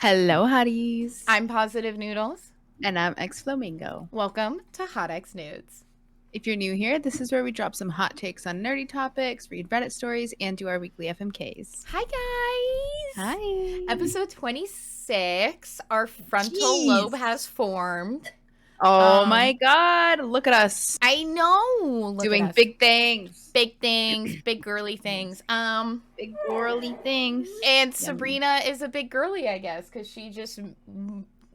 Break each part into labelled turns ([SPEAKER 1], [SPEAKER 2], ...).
[SPEAKER 1] Hello, Hotties.
[SPEAKER 2] I'm Positive Noodles.
[SPEAKER 1] And I'm xFlowmingo.
[SPEAKER 2] Welcome to Hot X Nudes.
[SPEAKER 1] If you're new here, this is where we drop some hot takes on nerdy topics, read Reddit stories, and do our weekly FMKs.
[SPEAKER 2] Hi, guys.
[SPEAKER 1] Hi.
[SPEAKER 2] Episode 26. Our frontal lobe has formed.
[SPEAKER 1] Oh my God. Look at us.
[SPEAKER 2] I know.
[SPEAKER 1] Doing big things.
[SPEAKER 2] Big things. Big girly things.
[SPEAKER 1] Big girly things.
[SPEAKER 2] And Sabrina is a big girly, I guess, because she just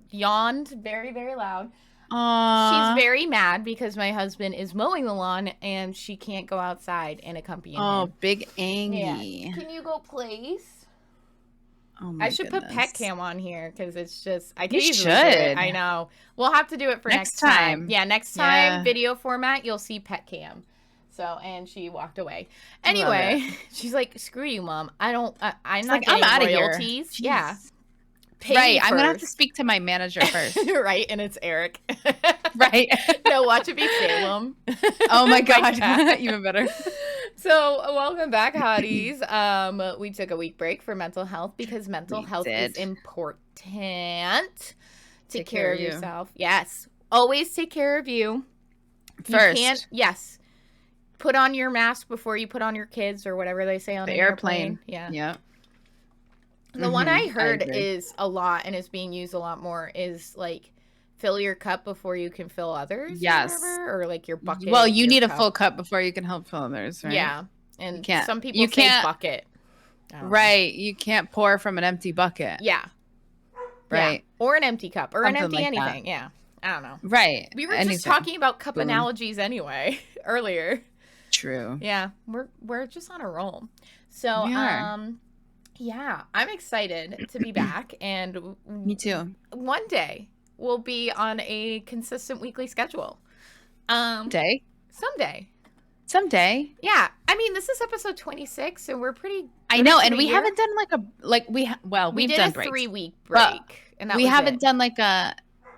[SPEAKER 2] yawned very, very loud.
[SPEAKER 1] Aww.
[SPEAKER 2] She's very mad because my husband is mowing the lawn and she can't go outside and accompany him.
[SPEAKER 1] Oh, big angry.
[SPEAKER 2] Yeah. Can you go, please?
[SPEAKER 1] Oh my
[SPEAKER 2] I should
[SPEAKER 1] goodness.
[SPEAKER 2] put pet cam on here because it's just I can
[SPEAKER 1] You
[SPEAKER 2] easily do
[SPEAKER 1] should.
[SPEAKER 2] it. I know. We'll have to do it for next time. Yeah, next time video format you'll see pet cam. So and she walked away. Anyway, she's like, "Screw you, Mom. I'm not getting royalties." Yeah. Pay
[SPEAKER 1] right.
[SPEAKER 2] I'm
[SPEAKER 1] gonna have to speak to my manager first.
[SPEAKER 2] Right, and it's Eric.
[SPEAKER 1] Right.
[SPEAKER 2] No, watch it be Salem.
[SPEAKER 1] Oh my God. Even better.
[SPEAKER 2] So welcome back, Hotties. We took a week break for mental health because mental health is important. Take care of yourself. Yes. Always take care of you.
[SPEAKER 1] First.
[SPEAKER 2] Yes. Put on your mask before you put on your kids or whatever they say on the airplane. Yeah.
[SPEAKER 1] Yeah.
[SPEAKER 2] The one I heard is a lot and is being used a lot more is like fill your cup before you can fill others.
[SPEAKER 1] Yes.
[SPEAKER 2] Or like your bucket.
[SPEAKER 1] Well, you need a full cup before you can help fill others, right?
[SPEAKER 2] Yeah. And some people say bucket.
[SPEAKER 1] Right. You can't pour from an empty bucket.
[SPEAKER 2] Yeah.
[SPEAKER 1] Right.
[SPEAKER 2] Yeah. Or an empty cup or
[SPEAKER 1] Something
[SPEAKER 2] an empty
[SPEAKER 1] like
[SPEAKER 2] anything. That. Yeah. I don't know.
[SPEAKER 1] Right.
[SPEAKER 2] We were just talking about cup analogies anyway earlier.
[SPEAKER 1] True.
[SPEAKER 2] Yeah. We're just on a roll. So, yeah, I'm excited to be back. And
[SPEAKER 1] me too.
[SPEAKER 2] One day we'll be on a consistent weekly schedule.
[SPEAKER 1] Someday.
[SPEAKER 2] Yeah. I mean, this is episode 26 and we're pretty.
[SPEAKER 1] I know. And we haven't done we've
[SPEAKER 2] did
[SPEAKER 1] done
[SPEAKER 2] a 3-week break. And
[SPEAKER 1] we haven't done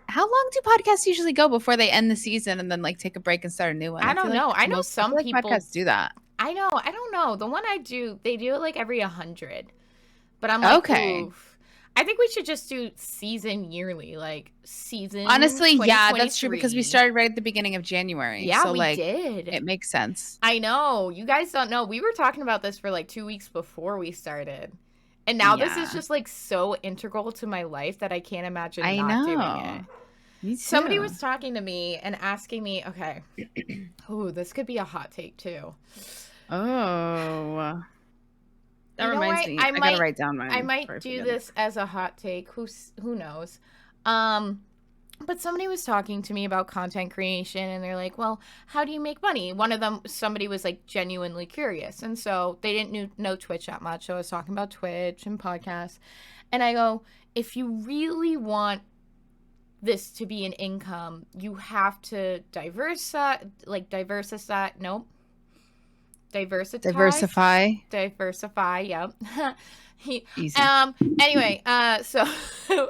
[SPEAKER 1] how long do podcasts usually go before they end the season and then take a break and start a new one?
[SPEAKER 2] I don't know. I know some people
[SPEAKER 1] podcasts do that.
[SPEAKER 2] I know. I don't know. The one I do, they do it every 100. But I'm like, okay. Oof. I think we should just do season yearly, season.
[SPEAKER 1] Honestly, yeah, that's true because we started right at the beginning of January.
[SPEAKER 2] Yeah,
[SPEAKER 1] so,
[SPEAKER 2] we did.
[SPEAKER 1] It makes sense.
[SPEAKER 2] I know. You guys don't know. We were talking about this for 2 weeks before we started. And now this is just so integral to my life that I can't imagine not doing it.
[SPEAKER 1] Me too.
[SPEAKER 2] Somebody was talking to me and asking me, okay, oh, this could be a hot take too.
[SPEAKER 1] Oh. That reminds me. I gotta write down mine.
[SPEAKER 2] I might do this as a hot take. Who knows? But somebody was talking to me about content creation, and they're like, "Well, how do you make money?" Somebody was genuinely curious, and so they didn't know Twitch that much. So I was talking about Twitch and podcasts, and I go, "If you really want this to be an income, you have to diversify. Yep.
[SPEAKER 1] Easy.
[SPEAKER 2] Anyway, so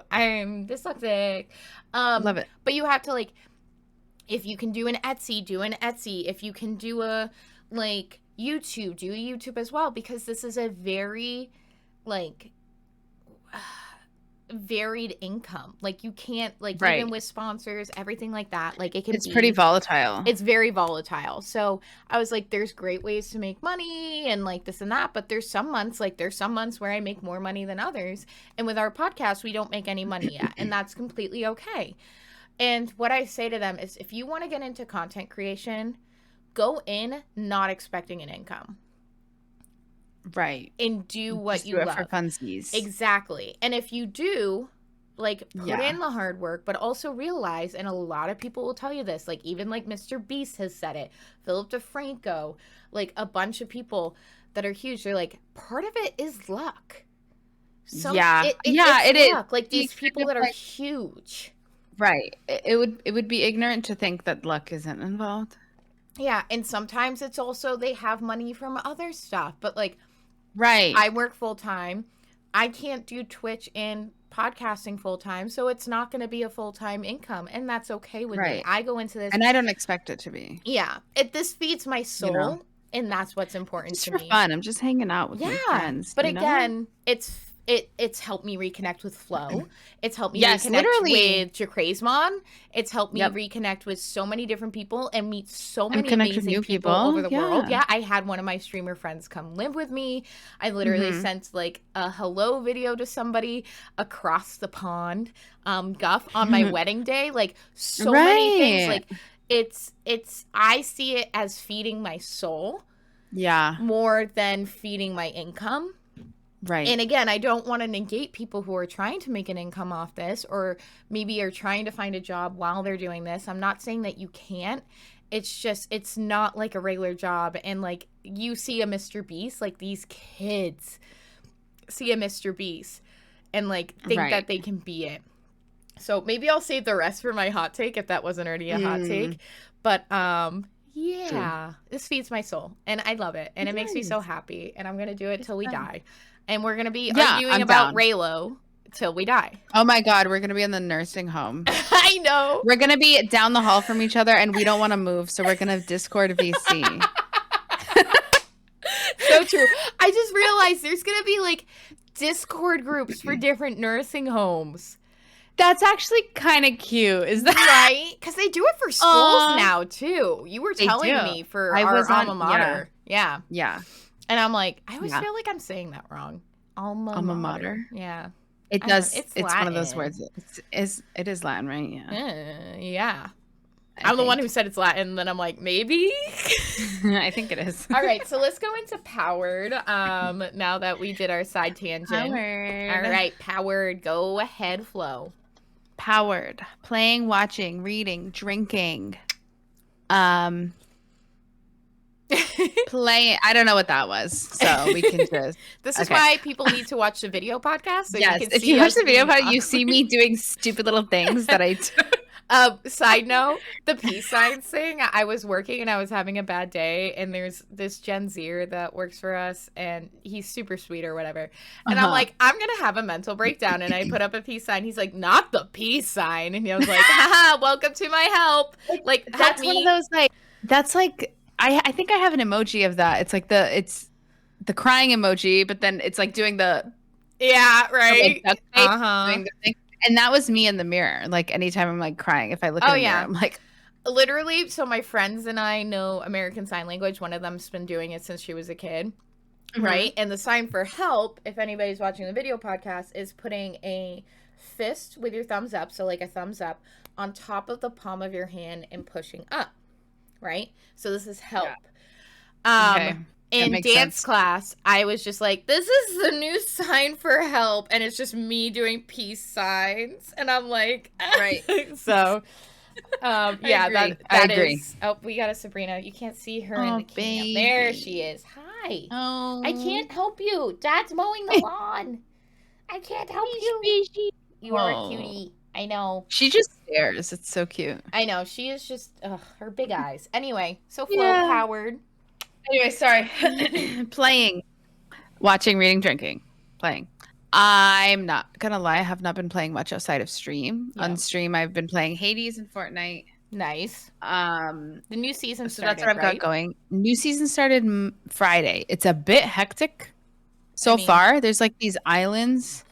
[SPEAKER 2] I'm dyslexic.
[SPEAKER 1] Love it.
[SPEAKER 2] But you have to if you can do an Etsy, do an Etsy. If you can do a YouTube, do a YouTube as well, because this is a very varied income. You can't even with sponsors, everything like that, it's
[SPEAKER 1] pretty volatile.
[SPEAKER 2] It's very volatile. So I was there's great ways to make money and this and that, but there's some months where I make more money than others, and with our podcast we don't make any money yet, and that's completely okay. And what I say to them is, if you want to get into content creation, go in not expecting an income.
[SPEAKER 1] Right.
[SPEAKER 2] And do what you love.
[SPEAKER 1] For funsies.
[SPEAKER 2] Exactly. And if you do, put in the hard work, but also realize, and a lot of people will tell you this, even Mr. Beast has said it, Philip DeFranco, a bunch of people that are huge, they're part of it is luck. It's luck. These people that are huge.
[SPEAKER 1] Right. It would be ignorant to think that luck isn't involved.
[SPEAKER 2] Yeah. And sometimes it's also they have money from other stuff, but
[SPEAKER 1] right.
[SPEAKER 2] I work full time. I can't do Twitch and podcasting full time, so it's not going to be a full time income, and that's okay with me. I go into this,
[SPEAKER 1] and I don't expect it to be.
[SPEAKER 2] Yeah, this feeds my soul, and that's what's important to me.
[SPEAKER 1] For fun, I'm just hanging out with my friends.
[SPEAKER 2] But again, it's it's helped me reconnect with Flo. It's helped me
[SPEAKER 1] Yes,
[SPEAKER 2] reconnect
[SPEAKER 1] literally.
[SPEAKER 2] with Jacraismon. It's helped me
[SPEAKER 1] Yep.
[SPEAKER 2] reconnect with so many different people and meet so
[SPEAKER 1] And
[SPEAKER 2] many
[SPEAKER 1] connect with
[SPEAKER 2] amazing
[SPEAKER 1] new
[SPEAKER 2] people over
[SPEAKER 1] people.
[SPEAKER 2] the world.
[SPEAKER 1] Yeah.
[SPEAKER 2] Yeah, I had one of my streamer friends come live with me. I literally
[SPEAKER 1] Mm-hmm.
[SPEAKER 2] sent like a hello video to somebody across the pond, Guff, on my wedding day. Like so many things.
[SPEAKER 1] Right.
[SPEAKER 2] Like it's I see it as feeding my soul
[SPEAKER 1] Yeah.
[SPEAKER 2] more than feeding my income.
[SPEAKER 1] Right.
[SPEAKER 2] And again, I don't want to negate people who are trying to make an income off this or maybe are trying to find a job while they're doing this. I'm not saying that you can't. It's just, it's not like a regular job. And like you see a Mr. Beast, like these kids see a Mr. Beast and like think that
[SPEAKER 1] Right.
[SPEAKER 2] they can be it. So maybe I'll save the rest for my hot take if that wasn't already a hot take. But yeah,
[SPEAKER 1] True.
[SPEAKER 2] this feeds my soul and I love it. And it makes me so
[SPEAKER 1] Nice.
[SPEAKER 2] happy. And I'm going to do it
[SPEAKER 1] It's
[SPEAKER 2] till we
[SPEAKER 1] fun.
[SPEAKER 2] die. And we're going to be
[SPEAKER 1] Yeah,
[SPEAKER 2] arguing
[SPEAKER 1] I'm
[SPEAKER 2] about
[SPEAKER 1] down.
[SPEAKER 2] Raylo till we die.
[SPEAKER 1] Oh my God, we're gonna be in the nursing home.
[SPEAKER 2] I know.
[SPEAKER 1] We're gonna be down the hall from each other, and we don't want to move, so we're gonna Discord VC.
[SPEAKER 2] So true. I just realized there's going to be like Discord groups for different nursing homes.
[SPEAKER 1] That's actually kind of cute. Is that
[SPEAKER 2] Right? Because they do it for schools now too. You were
[SPEAKER 1] They
[SPEAKER 2] telling
[SPEAKER 1] do.
[SPEAKER 2] me for
[SPEAKER 1] I
[SPEAKER 2] our
[SPEAKER 1] was on-
[SPEAKER 2] alma mater. Yeah.
[SPEAKER 1] Yeah.
[SPEAKER 2] And I'm like, I always
[SPEAKER 1] Yeah.
[SPEAKER 2] feel like I'm saying that wrong. Alma
[SPEAKER 1] Alma
[SPEAKER 2] mater.
[SPEAKER 1] mater.
[SPEAKER 2] Yeah.
[SPEAKER 1] It
[SPEAKER 2] I don't know.
[SPEAKER 1] does. It's one of those
[SPEAKER 2] Latin.
[SPEAKER 1] words. It is Latin, right? Yeah.
[SPEAKER 2] Yeah.
[SPEAKER 1] I
[SPEAKER 2] I'm the one
[SPEAKER 1] think.
[SPEAKER 2] who said it's Latin, and then I'm like, maybe.
[SPEAKER 1] I think it is.
[SPEAKER 2] All right, so let's go into Powered. Now that we did our side tangent.
[SPEAKER 1] Powered.
[SPEAKER 2] All right, Powered. Go ahead, Flo.
[SPEAKER 1] Powered. Playing, watching, reading, drinking. Play. I don't know what that was, so we can just.
[SPEAKER 2] This is
[SPEAKER 1] Okay.
[SPEAKER 2] why people need to watch the video podcast. So
[SPEAKER 1] Yes,
[SPEAKER 2] you can
[SPEAKER 1] if
[SPEAKER 2] see
[SPEAKER 1] you watch
[SPEAKER 2] us
[SPEAKER 1] the video
[SPEAKER 2] being
[SPEAKER 1] about it, you see me doing stupid little things that I do.
[SPEAKER 2] Side note, the peace signs thing, I was working and I was having a bad day, and there's this Gen Zer that works for us, and he's super sweet or whatever. And I'm like, I'm going to have a mental breakdown. And I put up a peace sign. He's like, not the peace sign. And he was like, haha, welcome to my help. Like, help
[SPEAKER 1] That's
[SPEAKER 2] me.
[SPEAKER 1] one of those, like, that's like, I think I have an emoji of that. It's like it's the crying emoji, but then it's like doing the
[SPEAKER 2] Yeah, right.
[SPEAKER 1] duct tape,
[SPEAKER 2] Uh-huh.
[SPEAKER 1] doing the thing. And that was me in the mirror. Like anytime I'm like crying, if I look in the mirror, I'm like,
[SPEAKER 2] literally. So my friends and I know American Sign Language. One of them's been doing it since she was a kid. Right. And the sign for help, if anybody's watching the video podcast, is putting a fist with your thumbs up. So like a thumbs up on top of the palm of your hand and pushing up. Right. So this is help.
[SPEAKER 1] Yeah. Okay.
[SPEAKER 2] In
[SPEAKER 1] makes
[SPEAKER 2] dance
[SPEAKER 1] sense.
[SPEAKER 2] class, I was just like, this is the new sign for help. And it's just me doing peace signs. And I'm like,
[SPEAKER 1] Right.
[SPEAKER 2] So, yeah,
[SPEAKER 1] agree.
[SPEAKER 2] that
[SPEAKER 1] I agree.
[SPEAKER 2] is. Oh, we got a Sabrina. You can't see her in
[SPEAKER 1] Oh,
[SPEAKER 2] the cam.
[SPEAKER 1] baby.
[SPEAKER 2] There she is. Hi.
[SPEAKER 1] Oh,
[SPEAKER 2] I can't help you. Dad's mowing the lawn. I can't help you. You are a cutie. I know.
[SPEAKER 1] She just stares. It's so cute.
[SPEAKER 2] I know. She is just her big eyes. Anyway, so Flo
[SPEAKER 1] Yeah.
[SPEAKER 2] Powered.
[SPEAKER 1] Anyway, sorry. Playing, watching, reading, drinking, playing. I'm not gonna lie. I have not been playing much outside of stream.
[SPEAKER 2] Yeah.
[SPEAKER 1] On stream, I've been playing Hades and Fortnite.
[SPEAKER 2] Nice.
[SPEAKER 1] The
[SPEAKER 2] new season
[SPEAKER 1] so
[SPEAKER 2] started,
[SPEAKER 1] that's what I've
[SPEAKER 2] right?
[SPEAKER 1] got going. New season started Friday. It's a bit hectic so far. There's like these islands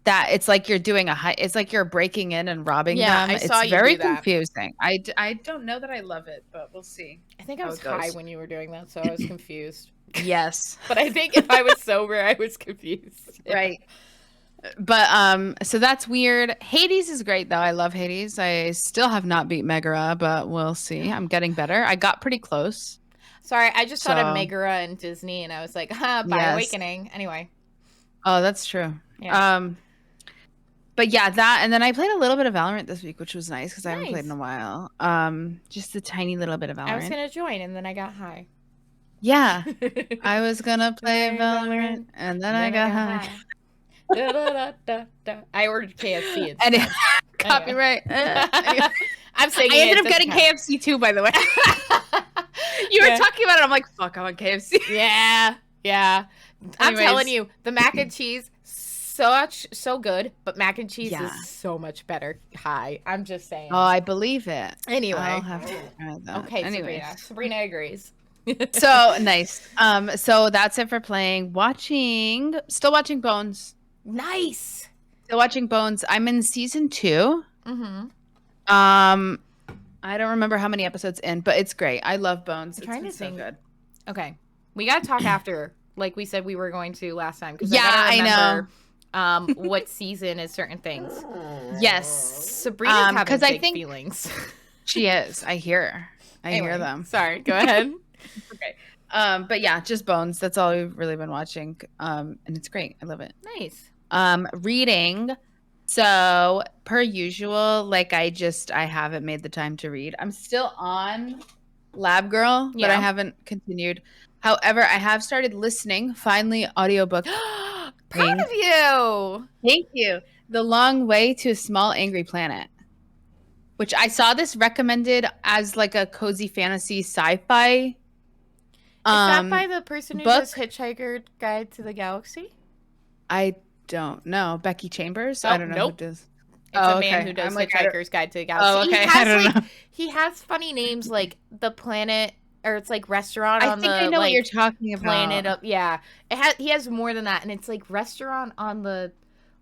[SPEAKER 1] that it's like you're doing it's like you're breaking in and robbing them.
[SPEAKER 2] I saw
[SPEAKER 1] it's
[SPEAKER 2] you
[SPEAKER 1] very
[SPEAKER 2] do that.
[SPEAKER 1] confusing. I don't know that I love it, but we'll see.
[SPEAKER 2] I think I
[SPEAKER 1] how
[SPEAKER 2] was
[SPEAKER 1] it goes.
[SPEAKER 2] high when you were doing that, so I was confused.
[SPEAKER 1] Yes.
[SPEAKER 2] But I think if I was sober, I was confused.
[SPEAKER 1] Right. But so that's weird. Hades is great though. I love Hades. I still have not beat Megara, but we'll see. I'm getting better. I got pretty close.
[SPEAKER 2] Sorry, I just thought of Megara and Disney, and I was like, by Awakening. Anyway.
[SPEAKER 1] Oh, that's true.
[SPEAKER 2] Yeah.
[SPEAKER 1] But yeah, that, and then I played a little bit of Valorant this week, which was nice because I haven't played in a while. Just a tiny little bit of Valorant.
[SPEAKER 2] I was gonna join, and then I got high.
[SPEAKER 1] Yeah, I was gonna play Valorant, and then I got high.
[SPEAKER 2] Da, da, da, da, da. I ordered KFC instead.
[SPEAKER 1] And copyright. Anyway.
[SPEAKER 2] I'm saying
[SPEAKER 1] I ended up getting KFC too, by the way. You were talking about it. I'm like, fuck, I want KFC.
[SPEAKER 2] Yeah. I'm telling you, the mac and cheese, so good, but mac and cheese is so much better high. I'm just saying.
[SPEAKER 1] Oh, I believe it.
[SPEAKER 2] Anyway.
[SPEAKER 1] I'll have to try that.
[SPEAKER 2] Okay,
[SPEAKER 1] Anyways.
[SPEAKER 2] Sabrina agrees.
[SPEAKER 1] So nice. So that's it for playing. Still watching Bones.
[SPEAKER 2] Nice.
[SPEAKER 1] Still watching Bones. I'm in season 2.
[SPEAKER 2] Mm-hmm.
[SPEAKER 1] I don't remember how many episodes in, but it's great. I love Bones.
[SPEAKER 2] I'm
[SPEAKER 1] It's
[SPEAKER 2] trying
[SPEAKER 1] been
[SPEAKER 2] to
[SPEAKER 1] so
[SPEAKER 2] think.
[SPEAKER 1] good.
[SPEAKER 2] Okay. We got to talk after, like we said we were going to last time, because I
[SPEAKER 1] Yeah,
[SPEAKER 2] got to
[SPEAKER 1] I know.
[SPEAKER 2] remember what season is certain things.
[SPEAKER 1] Yes.
[SPEAKER 2] Sabrina's having
[SPEAKER 1] because I
[SPEAKER 2] big
[SPEAKER 1] think
[SPEAKER 2] feelings.
[SPEAKER 1] she is. I hear. I hear
[SPEAKER 2] Anyway,
[SPEAKER 1] them.
[SPEAKER 2] sorry. Go ahead.
[SPEAKER 1] Okay. But yeah, just Bones. That's all we've really been watching. And it's great. I love it.
[SPEAKER 2] Nice.
[SPEAKER 1] Reading. So per usual, like I haven't made the time to read. I'm still on Lab Girl, but I
[SPEAKER 2] Yeah.
[SPEAKER 1] haven't continued. However, I have started listening, finally audiobook.
[SPEAKER 2] Proud of you.
[SPEAKER 1] Thank you. The Long Way to a Small Angry Planet, which I saw this recommended as like a cozy fantasy sci-fi
[SPEAKER 2] Is that by the person who
[SPEAKER 1] book.
[SPEAKER 2] does Hitchhiker Guide to the Galaxy?
[SPEAKER 1] I don't know. Becky Chambers?
[SPEAKER 2] Oh,
[SPEAKER 1] I don't know who
[SPEAKER 2] nope.
[SPEAKER 1] does.
[SPEAKER 2] It's a man who does
[SPEAKER 1] I'm like, I don't,
[SPEAKER 2] Hitchhiker's Guide to the Galaxy.
[SPEAKER 1] oh, okay.
[SPEAKER 2] He has
[SPEAKER 1] I don't know.
[SPEAKER 2] he has funny names like the planet, or it's like restaurant
[SPEAKER 1] I
[SPEAKER 2] on
[SPEAKER 1] think
[SPEAKER 2] the
[SPEAKER 1] I know what
[SPEAKER 2] like
[SPEAKER 1] you're talking
[SPEAKER 2] planet
[SPEAKER 1] about.
[SPEAKER 2] up. Yeah, he has more than that, and it's like restaurant on the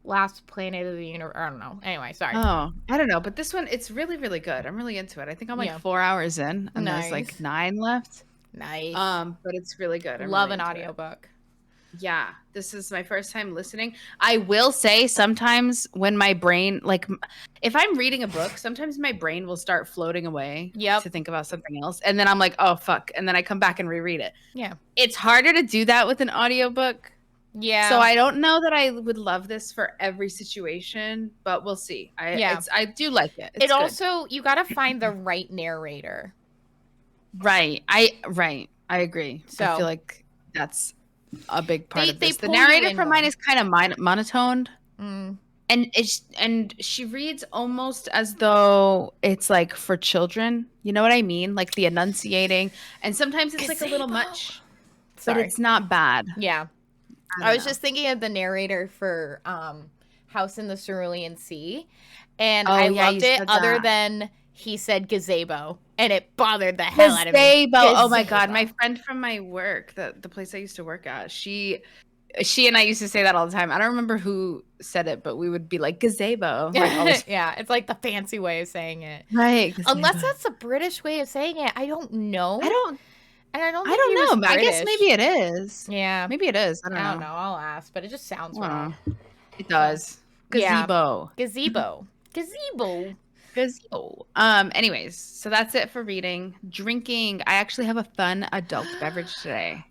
[SPEAKER 2] last planet of the universe. I don't know. Anyway, sorry.
[SPEAKER 1] Oh, I don't know. But this one, it's really, really good. I'm really into it. I think I'm like
[SPEAKER 2] Yeah.
[SPEAKER 1] 4 hours in and there's
[SPEAKER 2] Nice.
[SPEAKER 1] like 9 left.
[SPEAKER 2] Nice.
[SPEAKER 1] But it's really good. I'm
[SPEAKER 2] Love
[SPEAKER 1] really
[SPEAKER 2] an
[SPEAKER 1] into it.
[SPEAKER 2] audiobook.
[SPEAKER 1] Yeah, this is my first time listening. I will say sometimes when my brain, like if I'm reading a book, sometimes my brain will start floating away
[SPEAKER 2] Yep.
[SPEAKER 1] to think about something else. And then I'm like, oh, fuck. And then I come back and reread it.
[SPEAKER 2] Yeah.
[SPEAKER 1] It's harder to do that with an audiobook.
[SPEAKER 2] Yeah.
[SPEAKER 1] So I don't know that I would love this for every situation, but we'll see. I do like it. It's
[SPEAKER 2] it
[SPEAKER 1] good.
[SPEAKER 2] also, you got to find the right narrator.
[SPEAKER 1] Right. I agree.
[SPEAKER 2] So
[SPEAKER 1] I feel like that's a big part of this. The
[SPEAKER 2] pull you
[SPEAKER 1] narrator
[SPEAKER 2] in
[SPEAKER 1] for mine
[SPEAKER 2] more.
[SPEAKER 1] is kind of monotoned.
[SPEAKER 2] Mm.
[SPEAKER 1] And she reads almost as though it's like for children. You know what I mean? Like the enunciating. And sometimes it's like a little much.
[SPEAKER 2] Sorry.
[SPEAKER 1] But it's not bad.
[SPEAKER 2] Yeah. I was just thinking of the narrator for House in the Cerulean Sea, and I loved it other than he said gazebo, and it bothered the hell out of me.
[SPEAKER 1] Gazebo. Oh my God. My friend from my work, the place I used to work at, she and I used to say that all the time. I don't remember who said it, but we would be like gazebo. Like,
[SPEAKER 2] yeah, it's like the fancy way of saying it.
[SPEAKER 1] Right.
[SPEAKER 2] Gazebo. Unless that's the British way of saying it. I don't know.
[SPEAKER 1] I don't
[SPEAKER 2] know.
[SPEAKER 1] I guess maybe it is.
[SPEAKER 2] Yeah.
[SPEAKER 1] Maybe it is. I don't know.
[SPEAKER 2] I'll ask, but it just sounds wrong.
[SPEAKER 1] It does. Gazebo.
[SPEAKER 2] Yeah. Gazebo. Gazebo.
[SPEAKER 1] Gazebo. Anyways, so that's it for reading. Drinking. I actually have a fun adult beverage today.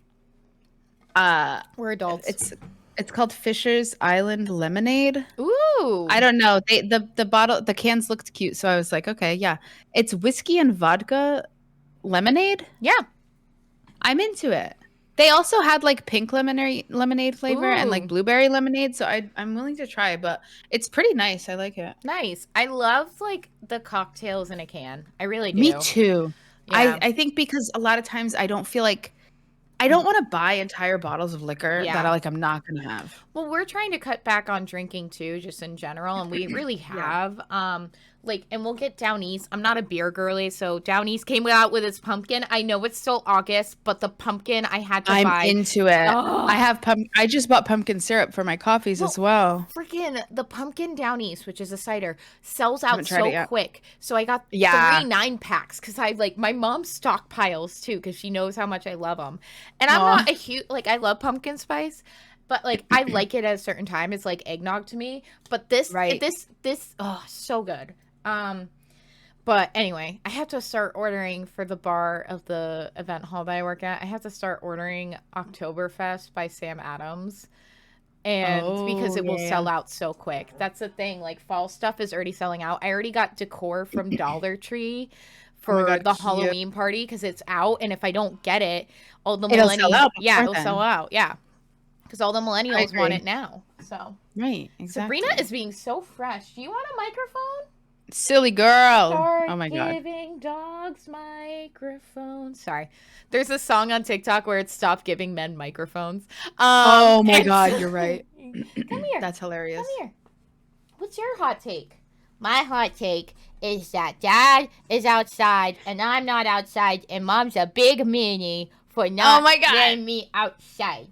[SPEAKER 2] We're adults.
[SPEAKER 1] It's called Fisher's Island Lemonade.
[SPEAKER 2] Ooh.
[SPEAKER 1] I don't know. The cans looked cute, so I was like, okay, yeah. It's whiskey and vodka lemonade.
[SPEAKER 2] Yeah.
[SPEAKER 1] I'm into it. They also had like pink lemonade flavor and like blueberry lemonade, so I'm willing to try, but it's pretty nice. I like it.
[SPEAKER 2] Nice. I love like the cocktails in a can. I really do.
[SPEAKER 1] Me too.
[SPEAKER 2] Yeah.
[SPEAKER 1] I think because a lot of times I don't feel like I don't want to buy entire bottles of liquor that I'm not going to have.
[SPEAKER 2] Well, we're trying to cut back on drinking too, just in general, and we really have. And we'll get Down East. I'm not a beer girly, so Down East came out with its pumpkin. I know it's still August, but the pumpkin I had to buy.
[SPEAKER 1] I'm into it.
[SPEAKER 2] Oh.
[SPEAKER 1] I just bought pumpkin syrup for my coffees as well.
[SPEAKER 2] Freaking the pumpkin Down East, which is a cider, sells out so quick. So I got 3 9-packs because my mom stockpiles too because she knows how much I love them. And I'm not a huge I love pumpkin spice. But I like it at a certain time. It's like eggnog to me. But this so good. But anyway, I have to start ordering for the bar of the event hall that I work at. I have to start ordering Oktoberfest by Sam Adams. And because it will sell out so quick. That's the thing. Like fall stuff is already selling out. I already got decor from Dollar Tree for the Halloween party because it's out. And if I don't get it, all the millennials. It'll sell out. Yeah. Because all the millennials want it now. So
[SPEAKER 1] right, exactly.
[SPEAKER 2] Sabrina is being so fresh. Do you want a microphone?
[SPEAKER 1] Silly girl. Oh my God.
[SPEAKER 2] Giving dogs microphones. Sorry. There's a song on TikTok where it's stop giving men microphones.
[SPEAKER 1] Oh my God, you're right.
[SPEAKER 2] Come here.
[SPEAKER 1] That's hilarious.
[SPEAKER 2] Come here. What's your hot take? My hot take is that Dad is outside and I'm not outside and Mom's a big meanie for not getting me outside.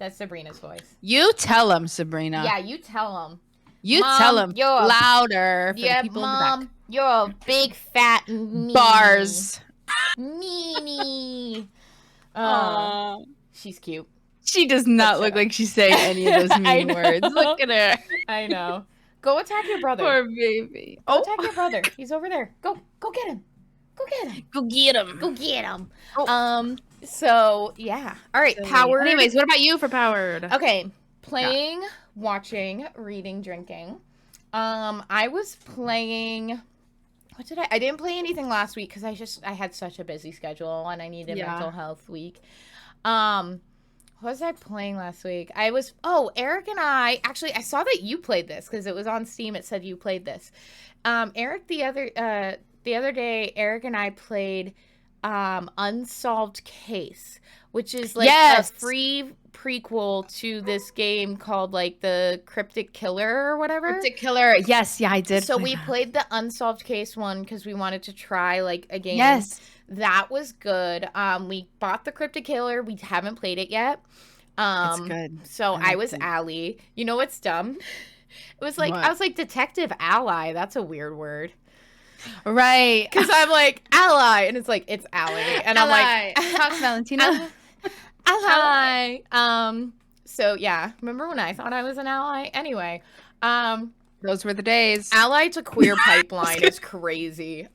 [SPEAKER 2] That's Sabrina's voice.
[SPEAKER 1] You tell him, Sabrina.
[SPEAKER 2] Yeah, you tell him.
[SPEAKER 1] You
[SPEAKER 2] Mom,
[SPEAKER 1] tell him louder for the people in the back.
[SPEAKER 2] Mom, you're a big fat meanie.
[SPEAKER 1] Bars.
[SPEAKER 2] Meanie. She's cute.
[SPEAKER 1] She does not look like she's saying any of those mean words. Look at her.
[SPEAKER 2] I know. Go attack your brother.
[SPEAKER 1] Poor baby.
[SPEAKER 2] Go attack your brother. He's over there. Go get him. Go get him.
[SPEAKER 1] Go get him.
[SPEAKER 2] Go get him. So yeah. All right. Powered.
[SPEAKER 1] Anyways, what about you for powered?
[SPEAKER 2] Okay. Playing, watching, reading, drinking. I was playing. What did I didn't play anything last week because I had such a busy schedule and I needed mental health week. What was I playing last week? Eric and I saw that you played this because it was on Steam. It said you played this. Eric, the other day, Eric and I played Unsolved Case, which is like a free prequel to this game called like the Cryptic Killer or whatever.
[SPEAKER 1] Cryptic Killer. Yes, yeah, I did.
[SPEAKER 2] So we played the Unsolved Case one because we wanted to try like a game.
[SPEAKER 1] Yes.
[SPEAKER 2] That was good. We bought the Cryptic Killer. We haven't played it yet.
[SPEAKER 1] It's good.
[SPEAKER 2] So I was Allie. You know what's dumb? It was like, I was like Detective Ally. That's a weird word.
[SPEAKER 1] Right.
[SPEAKER 2] Because I'm like, Ally. And it's like, it's Allie. And I'm like,
[SPEAKER 1] talk Valentina.
[SPEAKER 2] Ally. So yeah. Remember when I thought I was an ally? Anyway.
[SPEAKER 1] Those were the days.
[SPEAKER 2] Ally to Queer Pipeline is crazy.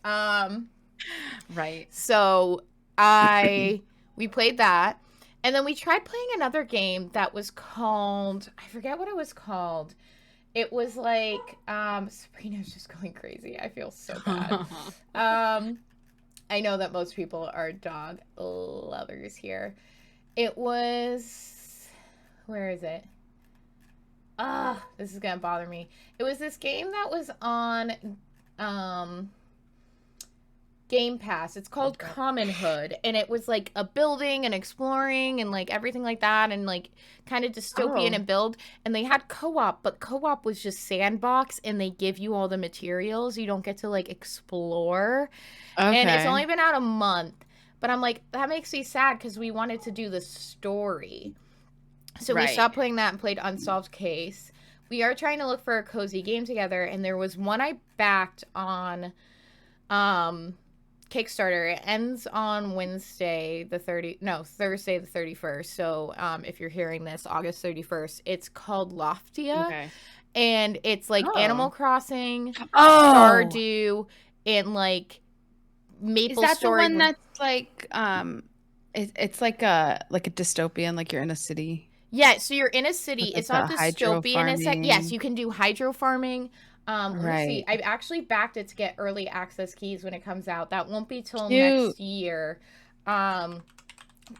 [SPEAKER 1] Right.
[SPEAKER 2] So we played that. And then we tried playing another game that was called, I forget what it was called. It was like, Sabrina's just going crazy. I feel so bad. I know that most people are dog lovers here. It was, where is it? This is going to bother me. It was this game that was on, Game Pass. It's called Commonhood, and it was like a building and exploring and like everything like that, and like kind of dystopian and build. And they had co-op, but co-op was just sandbox, and they give you all the materials. You don't get to like explore. Okay. And it's only been out a month, but I'm like, that makes me sad because we wanted to do the story. So we stopped playing that and played Unsolved Case. We are trying to look for a cozy game together, and there was one I backed on Kickstarter. It ends on Thursday the 31st. So if you're hearing this, August 31st, it's called Loftia. Okay. And it's like Animal Crossing, Stardew, and like Maple Story. Is that the one
[SPEAKER 1] that's like it's like a dystopian, like you're in a city?
[SPEAKER 2] Yeah, so you're in a city. It's not dystopian. Yes, you can do hydro farming. Let me see. I've actually backed it to get early access keys when it comes out. That won't be till next year. But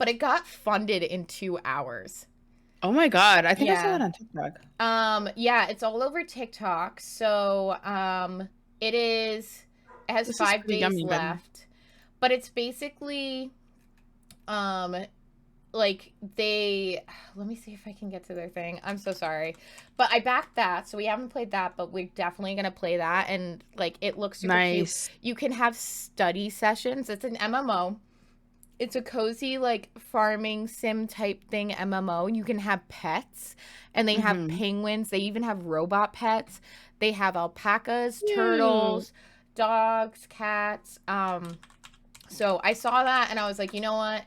[SPEAKER 2] it got funded in 2 hours.
[SPEAKER 1] Oh my God. I think I saw it on TikTok.
[SPEAKER 2] Yeah, it's all over TikTok. So it has 5 days left. But it's basically like let me see if I can get to their thing. I'm so sorry, but I backed that, so we haven't played that, but we're definitely gonna play that. And like, it looks super cute. You can have study sessions. It's an MMO. It's a cozy like farming sim type thing MMO. You can have pets, and they have penguins. They even have robot pets. They have alpacas, turtles, dogs, cats. So I saw that and I was like, you know what?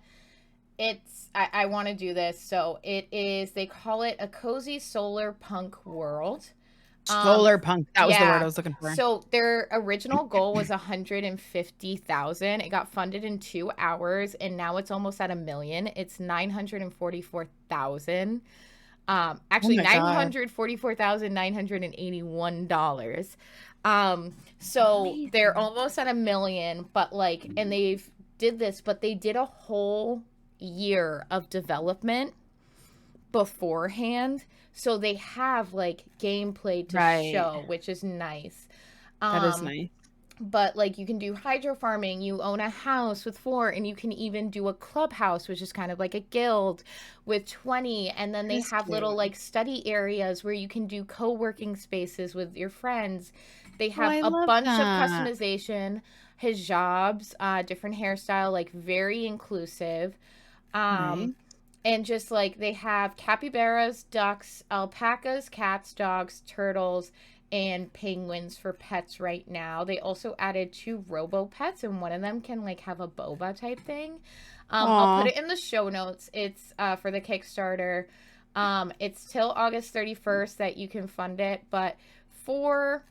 [SPEAKER 2] I want to do this. So they call it a cozy solar punk world.
[SPEAKER 1] Solar punk. That was the word I was looking for.
[SPEAKER 2] So their original goal was 150,000. It got funded in 2 hours, and now it's almost at 1 million. It's 944,000. Actually, $944,981. So amazing. They're almost at 1 million, but like, and they did a whole year of development beforehand, so they have like gameplay to show, which is nice.
[SPEAKER 1] That is nice.
[SPEAKER 2] But like, you can do hydro farming, you own a house with 4, and you can even do a clubhouse, which is kind of like a guild with 20, and then they have little like study areas where you can do co-working spaces with your friends. They have a bunch of customization, hijabs, different hairstyle, like very inclusive. And And just like they have capybaras, ducks, alpacas, cats, dogs, turtles, and penguins for pets right now. They also added 2 robo pets, and one of them can like have a boba type thing. I'll put it in the show notes. It's for the Kickstarter. It's till August 31st that you can fund it, but for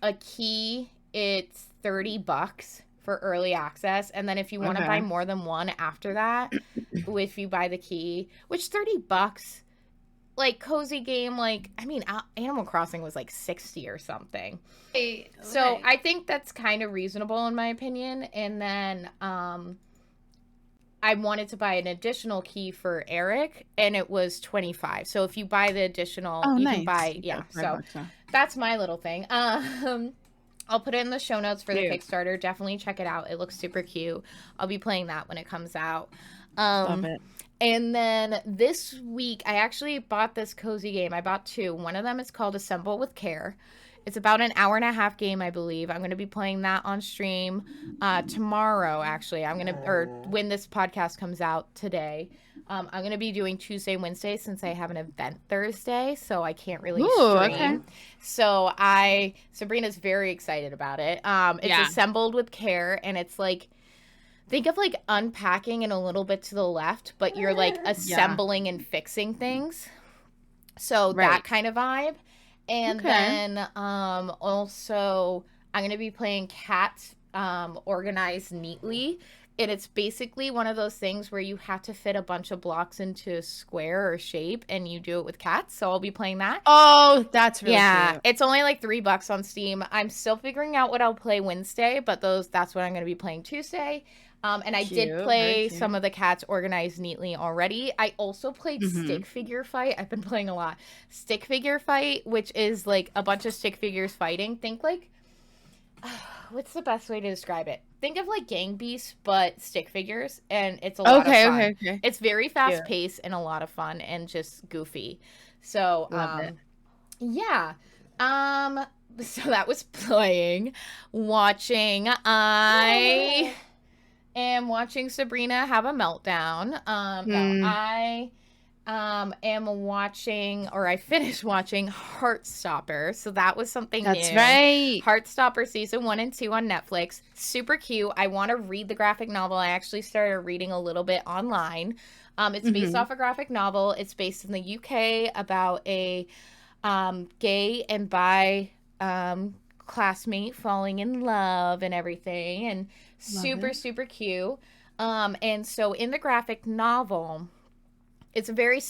[SPEAKER 2] a key, it's $30 for early access, and then if you want to buy more than one after that, if you buy the key, which $30, like cozy game, like I mean, Animal Crossing was like 60 or something. Okay. So I think that's kind of reasonable in my opinion. And then I wanted to buy an additional key for Eric, and it was 25. So if you buy the additional, you can buy, So that's my little thing. I'll put it in the show notes for the Kickstarter. Definitely check it out. It looks super cute. I'll be playing that when it comes out.
[SPEAKER 1] Love it.
[SPEAKER 2] And then this week, I actually bought this cozy game. I bought 2. One of them is called Assemble with Care. It's about an hour-and-a-half game, I believe. I'm going to be playing that on stream tomorrow, actually. Or when this podcast comes out today. I'm going to be doing Tuesday, Wednesday since I have an event Thursday, so I can't really stream. Okay. So Sabrina's very excited about it. It's Assembled with Care, and it's like, think of like unpacking and a little bit to the left, but you're like assembling and fixing things. So that kind of vibe. And then also I'm going to be playing Cats Organized Neatly. And it's basically one of those things where you have to fit a bunch of blocks into a square or shape, and you do it with cats. So I'll be playing that.
[SPEAKER 1] Oh, that's really cute.
[SPEAKER 2] It's only like $3 on Steam. I'm still figuring out what I'll play Wednesday, but that's what I'm going to be playing Tuesday. And I did play some of the Cats Organized Neatly already. I also played Stick Figure Fight. I've been playing a lot. Stick Figure Fight, which is like a bunch of stick figures fighting. Think like, what's the best way to describe it? Think of like Gang Beasts, but stick figures, and it's a lot of fun. Okay. It's very fast paced and a lot of fun and just goofy. So,
[SPEAKER 1] Love it.
[SPEAKER 2] Yeah. So that was playing. Watching. I am watching Sabrina have a meltdown. No, I am watching, or I finished watching Heartstopper. So that was something new.
[SPEAKER 1] That's right.
[SPEAKER 2] Heartstopper season 1 and 2 on Netflix. Super cute. I want to read the graphic novel. I actually started reading a little bit online. It's based off a graphic novel. It's based in the UK about a gay and bi classmate falling in love and everything, and super cute. And so in the graphic novel, it's a very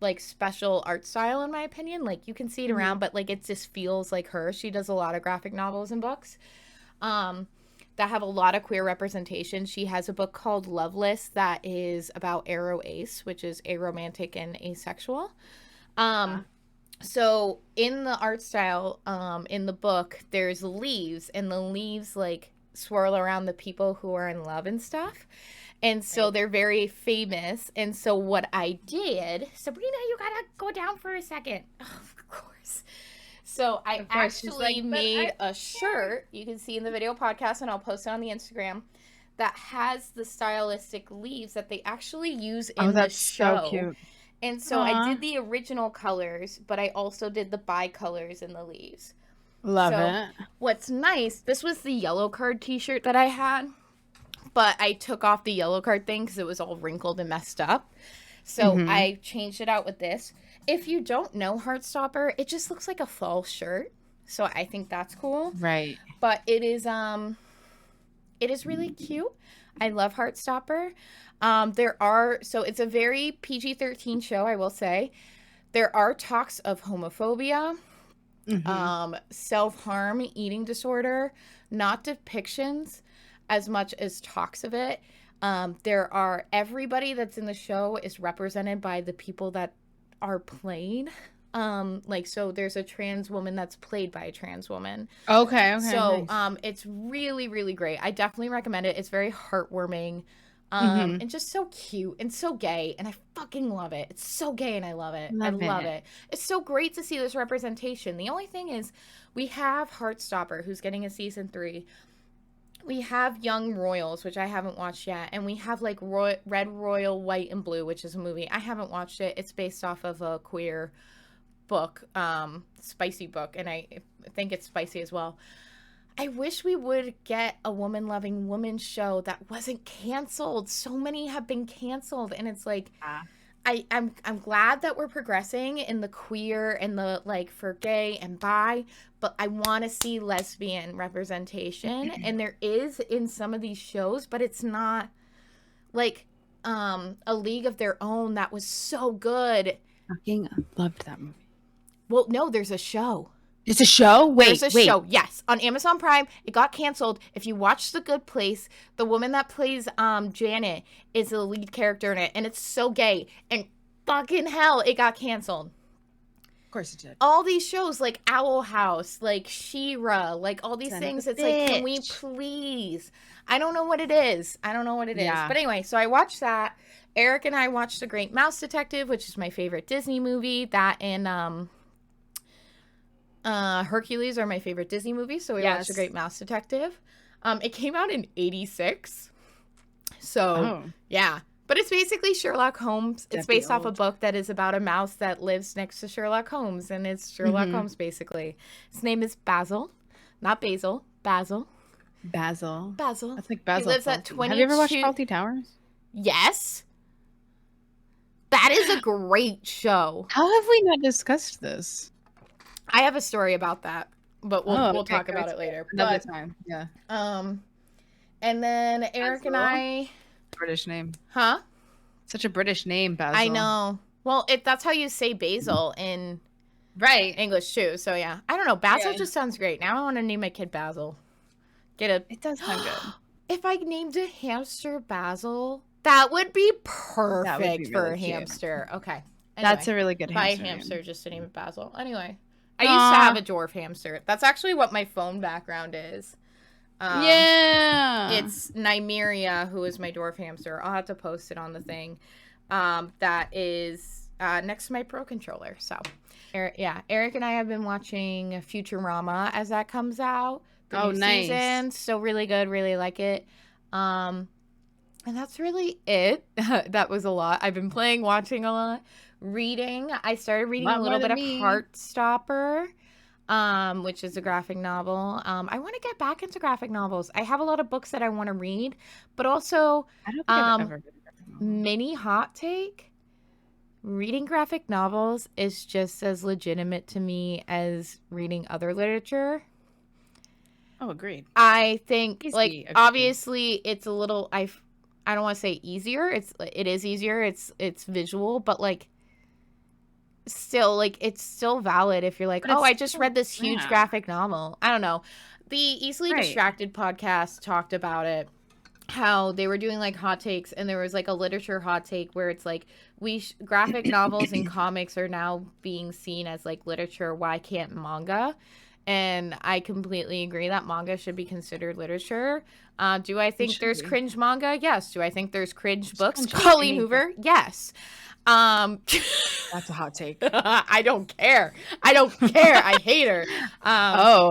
[SPEAKER 2] like special art style in my opinion. Like you can see it around, but like it just feels like her. She does a lot of graphic novels and books that have a lot of queer representation. She has a book called Loveless that is about aro-ace, which is aromantic and asexual. So in the art style, in the book, there's leaves, and the leaves like swirl around the people who are in love and stuff. And so they're very famous. And so what I did, Sabrina, you gotta go down for a second. Oh, of course. So I actually made a shirt you can see in the video podcast, and I'll post it on the Instagram, that has the stylistic leaves that they actually use in the show. So cute. And so I did the original colors, but I also did the bi-colors in the leaves.
[SPEAKER 1] Love it.
[SPEAKER 2] What's nice, this was the yellow card t-shirt that I had, but I took off the yellow card thing because it was all wrinkled and messed up. So I changed it out with this. If you don't know Heartstopper, it just looks like a fall shirt. So I think that's cool.
[SPEAKER 1] Right.
[SPEAKER 2] But it is really cute. I love Heartstopper. So it's a very PG-13 show, I will say. There are talks of homophobia, self-harm, eating disorder, not depictions as much as talks of it. Everybody that's in the show is represented by the people that are played. So there's a trans woman that's played by a trans woman.
[SPEAKER 1] Okay.
[SPEAKER 2] So, nice. It's really, really great. I definitely recommend it. It's very heartwarming, and just so cute and so gay, and I fucking love it. It's so gay and I love it. I love it. It's so great to see this representation. The only thing is we have Heartstopper, who's getting a season 3. we have Young Royals, which I haven't watched yet, and we have like Red Royal, White and Blue, which is a movie. I haven't watched it. It's based off of a queer book, spicy book, and I think it's spicy as well. I wish we would get a woman loving woman show that wasn't canceled. So many have been canceled, and it's like I'm glad that we're progressing in the queer and the like for gay and bi, but I want to see lesbian representation, and there is in some of these shows, but it's not like A League of Their Own that was so good.
[SPEAKER 1] Fucking loved that movie.
[SPEAKER 2] Well, no, there's a show.
[SPEAKER 1] It's a show? Wait.
[SPEAKER 2] Show, yes. On Amazon Prime. It got canceled. If you watch The Good Place, the woman that plays Janet is the lead character in it. And it's so gay. And fucking hell, it got canceled.
[SPEAKER 1] Of course it did.
[SPEAKER 2] All these shows like Owl House, like She-Ra, like all these things. It's like, can we please? I don't know what it is. But anyway, so I watched that. Eric and I watched The Great Mouse Detective, which is my favorite Disney movie. That and Hercules are my favorite Disney movies, so we watched The Great Mouse Detective. It came out in 1986. So, yeah. But it's basically Sherlock Holmes. It's based off a book that is about a mouse that lives next to Sherlock Holmes, and it's Sherlock Holmes, basically. His name is Basil. Not Basil. Basil.
[SPEAKER 1] Basil.
[SPEAKER 2] That's
[SPEAKER 1] like Basil.
[SPEAKER 2] He lives at 22...
[SPEAKER 1] Have you ever watched Fawlty Towers?
[SPEAKER 2] Yes. That is a great show.
[SPEAKER 1] How have we not discussed this?
[SPEAKER 2] I have a story about that, but we'll talk about it later.
[SPEAKER 1] Another time, yeah.
[SPEAKER 2] And then Eric and I...
[SPEAKER 1] British name.
[SPEAKER 2] Huh?
[SPEAKER 1] Such a British name, Basil.
[SPEAKER 2] I know. Well, that's how you say basil in English, too. So, yeah. I don't know. Basil just sounds great. Now I want to name my kid Basil. It
[SPEAKER 1] does sound good.
[SPEAKER 2] If I named a hamster Basil, that would be perfect for a hamster. Okay. Anyway,
[SPEAKER 1] that's a really good hamster.
[SPEAKER 2] Buy a hamster just to name it Basil. Anyway. I used to have a dwarf hamster. That's actually what my phone background is. It's Nymeria, who is my dwarf hamster. I'll have to post it on the thing. That is next to my Pro controller. So, Eric and I have been watching Futurama as that comes out. The new
[SPEAKER 1] nice
[SPEAKER 2] season. So really good. Really like it. And that's really it. That was a lot. I've been watching a lot. Reading. I started reading a little bit of Heartstopper, which is a graphic novel. I want to get back into graphic novels. I have a lot of books that I want to read, but also
[SPEAKER 1] I don't think I've ever read a graphic novel.
[SPEAKER 2] Mini hot take. Reading graphic novels is just as legitimate to me as reading other literature.
[SPEAKER 1] Oh, agreed.
[SPEAKER 2] I think obviously it's a little I don't want to say easier. It is easier. It's visual, but still it's still valid if you're like, oh, I just read this huge graphic novel. I don't know. The Easily Distracted podcast talked about it, how they were doing hot takes, and there was a literature hot take where it's graphic novels and comics are now being seen as literature. Why can't manga? And I completely agree that manga should be considered literature. Do I think there's cringe manga? Yes. Do I think there's cringe books? Colleen Hoover? Yes.
[SPEAKER 1] That's a hot take.
[SPEAKER 2] I don't care. I hate her.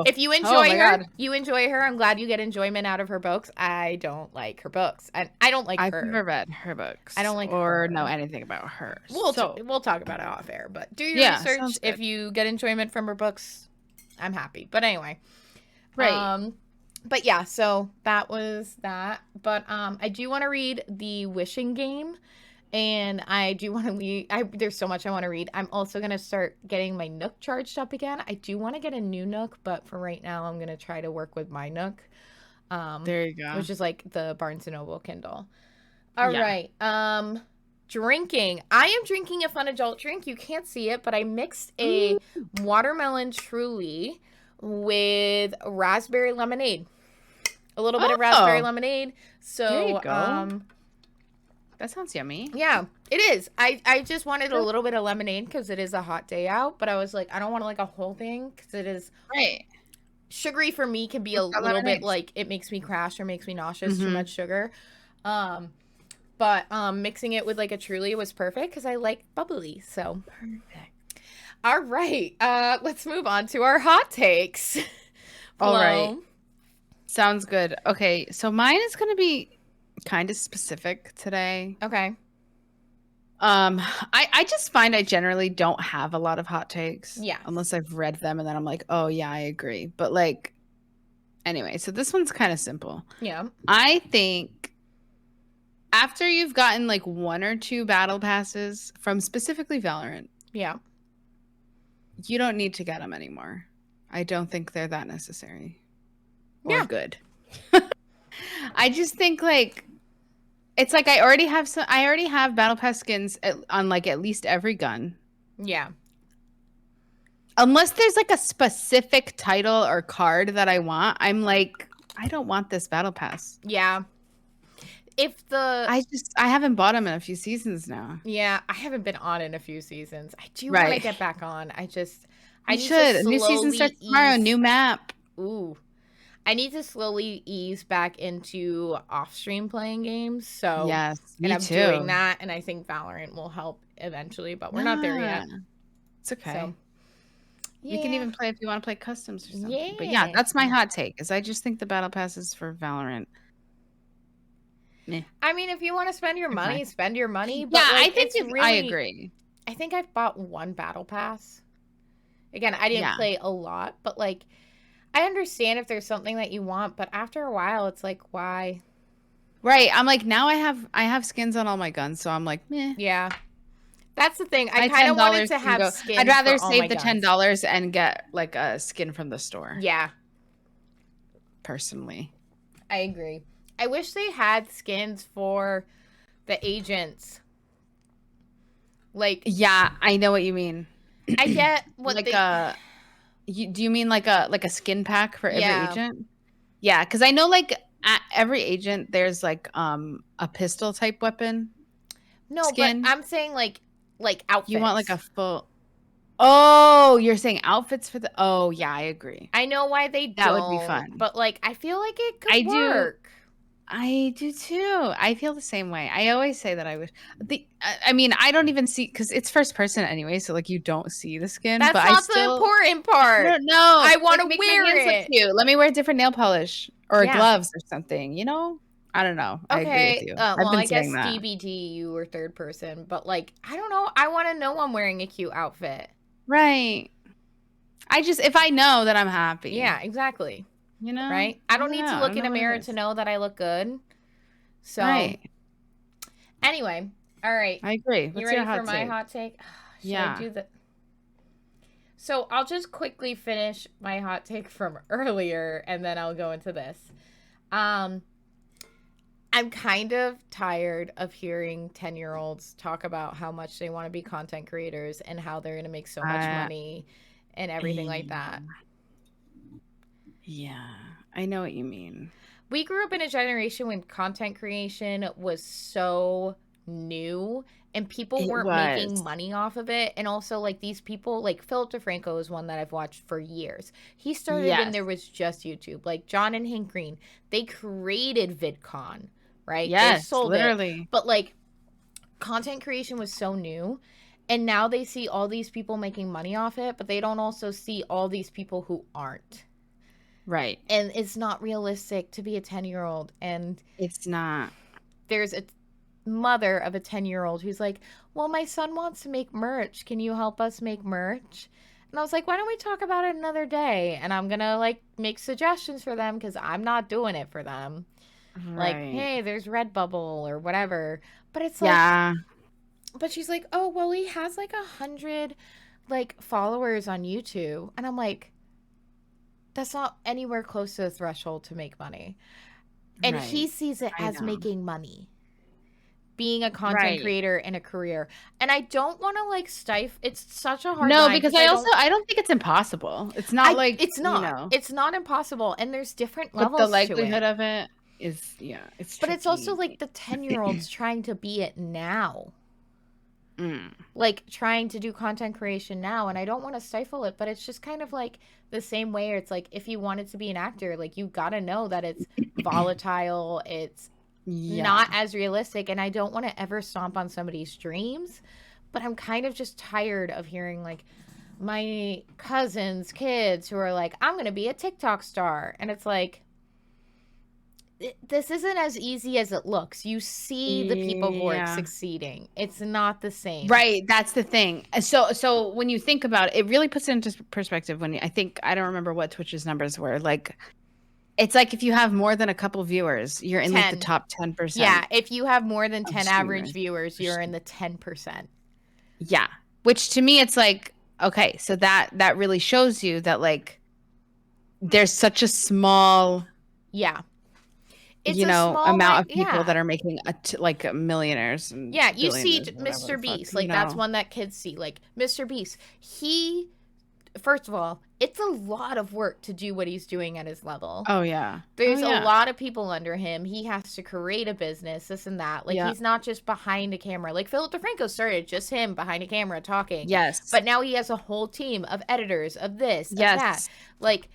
[SPEAKER 2] If you enjoy her, God. You enjoy her. I'm glad you get enjoyment out of her books. I don't like her books. I don't like her.
[SPEAKER 1] I've never read her books.
[SPEAKER 2] I don't like
[SPEAKER 1] or
[SPEAKER 2] her.
[SPEAKER 1] know anything about her.
[SPEAKER 2] We'll talk about it off air, but do your research. If you get enjoyment from her books, I'm happy. But anyway.
[SPEAKER 1] Right.
[SPEAKER 2] But yeah, so that was that. But I do want to read The Wishing Game. And I do want to read. There's so much I want to read. I'm also going to start getting my Nook charged up again. I do want to get a new Nook, but for right now, I'm going to try to work with my Nook.
[SPEAKER 1] There you go.
[SPEAKER 2] Which is the Barnes & Noble Kindle. All right. Drinking. I am drinking a fun adult drink. You can't see it, but I mixed a watermelon Truly with raspberry lemonade. A little bit of raspberry lemonade. So,
[SPEAKER 1] there you go. That sounds yummy.
[SPEAKER 2] Yeah, it is. I just wanted a little bit of lemonade because it is a hot day out. But I was like, I don't want a whole thing because it is sugary for me. Can be a little bit it makes me crash or makes me nauseous. Too much sugar. But mixing it with a Truly was perfect because I like bubbly. So perfect. All right. Let's move on to our hot takes.
[SPEAKER 1] All right. Sounds good. Okay, so mine is going to be kind of specific today.
[SPEAKER 2] Okay.
[SPEAKER 1] I just find I generally don't have a lot of hot takes
[SPEAKER 2] Yes.
[SPEAKER 1] unless I've read them and then I'm like, oh yeah, I agree. But like, anyway, so this one's kind of simple.
[SPEAKER 2] Yeah.
[SPEAKER 1] I think after you've gotten like one or two battle passes from specifically Valorant,
[SPEAKER 2] Yeah.
[SPEAKER 1] you don't need to get them anymore. I don't think they're that necessary or
[SPEAKER 2] Yeah.
[SPEAKER 1] good. I just think like it's like I already have battle pass skins on like at least every gun.
[SPEAKER 2] Yeah.
[SPEAKER 1] Unless there's like a specific title or card that I want, I'm like I don't want this battle pass.
[SPEAKER 2] Yeah. If the
[SPEAKER 1] I haven't bought them in a few seasons now.
[SPEAKER 2] Yeah, I haven't been on in a few seasons. I do want to
[SPEAKER 1] Right.
[SPEAKER 2] get back on. I
[SPEAKER 1] You
[SPEAKER 2] need
[SPEAKER 1] should.
[SPEAKER 2] to
[SPEAKER 1] A new season
[SPEAKER 2] slowly
[SPEAKER 1] starts tomorrow,
[SPEAKER 2] ease.
[SPEAKER 1] new map.
[SPEAKER 2] Ooh. I need to slowly ease back into off-stream playing games. So,
[SPEAKER 1] Yes,
[SPEAKER 2] and
[SPEAKER 1] me
[SPEAKER 2] I'm doing
[SPEAKER 1] too.
[SPEAKER 2] that, and I think Valorant will help eventually, but we're not there yet.
[SPEAKER 1] It's okay.
[SPEAKER 2] So,
[SPEAKER 1] We can even play if you want to play customs or something.
[SPEAKER 2] Yeah.
[SPEAKER 1] But yeah, that's my hot take. Is I just think the battle passes for Valorant. Meh.
[SPEAKER 2] I mean, if you want to spend your money,
[SPEAKER 1] Okay.
[SPEAKER 2] spend your money. But
[SPEAKER 1] Yeah,
[SPEAKER 2] like,
[SPEAKER 1] I think
[SPEAKER 2] it's really.
[SPEAKER 1] I agree.
[SPEAKER 2] I think I've bought one battle pass. Again, I didn't
[SPEAKER 1] Yeah.
[SPEAKER 2] play a lot, but like, I understand if there's something that you want, but after a while, it's like, why?
[SPEAKER 1] Right. I'm like now I have skins on all my guns, so I'm like, meh.
[SPEAKER 2] Yeah. That's the thing. I
[SPEAKER 1] My
[SPEAKER 2] kind of wanted
[SPEAKER 1] $10
[SPEAKER 2] to
[SPEAKER 1] can
[SPEAKER 2] have
[SPEAKER 1] go.
[SPEAKER 2] skins.
[SPEAKER 1] I'd rather
[SPEAKER 2] for all
[SPEAKER 1] save
[SPEAKER 2] my
[SPEAKER 1] the
[SPEAKER 2] guns.
[SPEAKER 1] $10 and get like a skin from the store.
[SPEAKER 2] Yeah,
[SPEAKER 1] Personally.
[SPEAKER 2] I agree. I wish they had skins for the agents. Like,
[SPEAKER 1] Yeah, I know what you mean.
[SPEAKER 2] I get what
[SPEAKER 1] Like
[SPEAKER 2] they.
[SPEAKER 1] do you mean like a skin pack for every
[SPEAKER 2] Yeah.
[SPEAKER 1] agent? Yeah, because I know like at every agent there's like a pistol type weapon.
[SPEAKER 2] No,
[SPEAKER 1] Skin.
[SPEAKER 2] but I'm saying like outfits.
[SPEAKER 1] You want like a full. Oh, you're saying outfits for the. Oh yeah, I agree.
[SPEAKER 2] I know why they
[SPEAKER 1] That
[SPEAKER 2] don't.
[SPEAKER 1] would be fun.
[SPEAKER 2] But like, I feel like it could
[SPEAKER 1] I do.
[SPEAKER 2] work.
[SPEAKER 1] I do too. I feel the same way. I always say that I wish. I mean, I don't even see because it's first person anyway, so like you don't see the skin.
[SPEAKER 2] That's
[SPEAKER 1] but
[SPEAKER 2] not
[SPEAKER 1] I still,
[SPEAKER 2] the important part.
[SPEAKER 1] I don't know.
[SPEAKER 2] I wanna
[SPEAKER 1] make my
[SPEAKER 2] wear
[SPEAKER 1] hands look
[SPEAKER 2] it.
[SPEAKER 1] cute. Let me wear different nail polish or
[SPEAKER 2] Yeah.
[SPEAKER 1] gloves or something. You know, I don't know. I agree with you. I've
[SPEAKER 2] well,
[SPEAKER 1] been
[SPEAKER 2] I guess
[SPEAKER 1] saying that.
[SPEAKER 2] DBT, you were third person, but like, I don't know. I want to know I'm wearing a cute outfit.
[SPEAKER 1] Right. I just if I know that I'm happy.
[SPEAKER 2] Yeah, exactly.
[SPEAKER 1] You know.
[SPEAKER 2] Right. I don't need to look in a mirror to know that I look good. So.
[SPEAKER 1] Right.
[SPEAKER 2] Anyway, all right.
[SPEAKER 1] I agree. What's
[SPEAKER 2] you ready
[SPEAKER 1] your hot
[SPEAKER 2] for my
[SPEAKER 1] take?
[SPEAKER 2] hot take? Should
[SPEAKER 1] Yeah.
[SPEAKER 2] I do the? So I'll just quickly finish my hot take from earlier, and then I'll go into this. I'm kind of tired of hearing 10-year-olds talk about how much they want to be content creators and how they're going to make so much money and everything like that.
[SPEAKER 1] Yeah, I know what you mean.
[SPEAKER 2] We grew up in a generation when content creation was so new and people weren't making money off of it. And also, like, these people, like Philip DeFranco is one that I've watched for years. He started when there was just YouTube. Like John and Hank Green, they created VidCon, right?
[SPEAKER 1] Yes,
[SPEAKER 2] they sold
[SPEAKER 1] literally.
[SPEAKER 2] it. But like, content creation was so new. And now they see all these people making money off it, but they don't also see all these people who aren't.
[SPEAKER 1] Right.
[SPEAKER 2] And it's not realistic to be a 10-year-old. And
[SPEAKER 1] it's not.
[SPEAKER 2] There's a mother of a 10-year-old who's like, well, my son wants to make merch. Can you help us make merch? And I was like, why don't we talk about it another day? And I'm going to like make suggestions for them because I'm not doing it for them.
[SPEAKER 1] Right.
[SPEAKER 2] Like, hey, there's Redbubble or whatever. But it's like, yeah. But she's like, oh, well, he has like 100 like followers on YouTube. And I'm like, that's not anywhere close to the threshold to make money. And he sees it as making money. Being a content creator in a career. And I don't want to like stifle. It's such a hard line.
[SPEAKER 1] No, because I don't think it's impossible. It's not
[SPEAKER 2] it's not. You know. It's not impossible. And there's different levels to it.
[SPEAKER 1] The likelihood of it is, it's
[SPEAKER 2] But it's also like the 10-year-olds trying to be it now. Like trying to do content creation now, and I don't want to stifle it, but it's just kind of like the same way it's like if you wanted to be an actor, like you got to know that it's volatile, it's not as realistic, and I don't want to ever stomp on somebody's dreams, but I'm kind of just tired of hearing like my cousins' kids who are like, I'm going to be a TikTok star, and it's like, this isn't as easy as it looks. You see the people who are succeeding. It's not the same.
[SPEAKER 1] Right. That's the thing. So when you think about it, it really puts it into perspective when I don't remember what Twitch's numbers were. Like, it's like if you have more than a couple viewers, you're in like the top 10%.
[SPEAKER 2] Yeah. If you have more than 10 average viewers, you're in the 10%.
[SPEAKER 1] Yeah. Which to me, it's like, okay, so that really shows you that like there's such a small
[SPEAKER 2] it's
[SPEAKER 1] amount of people that are making like millionaires. And
[SPEAKER 2] you see Mr. Beast, like that's one that kids see. Like Mr. Beast, first of all, it's a lot of work to do what he's doing at his level.
[SPEAKER 1] Oh yeah,
[SPEAKER 2] there's a lot of people under him. He has to create a business, this and that. Like he's not just behind a camera. Like Philip DeFranco started just him behind a camera talking.
[SPEAKER 1] Yes,
[SPEAKER 2] but now he has a whole team of editors of this, of that. Like.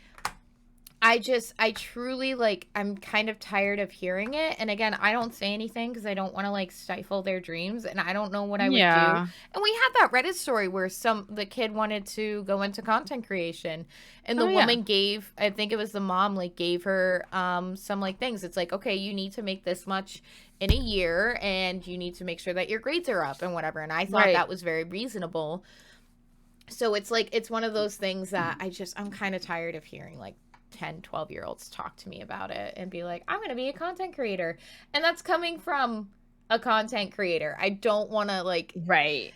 [SPEAKER 2] I truly, like, I'm kind of tired of hearing it. And again, I don't say anything because I don't want to, like, stifle their dreams. And I don't know what I would do. And we had that Reddit story where the kid wanted to go into content creation. And the woman gave, I think it was the mom, like, gave her some, like, things. It's like, okay, you need to make this much in a year. And you need to make sure that your grades are up and whatever. And I thought that was very reasonable. So it's, like, it's one of those things that I'm kind of tired of hearing, like, 10, 12-year-olds talk to me about it and be like, I'm going to be a content creator. And that's coming from a content creator. I don't want to like...
[SPEAKER 1] Right.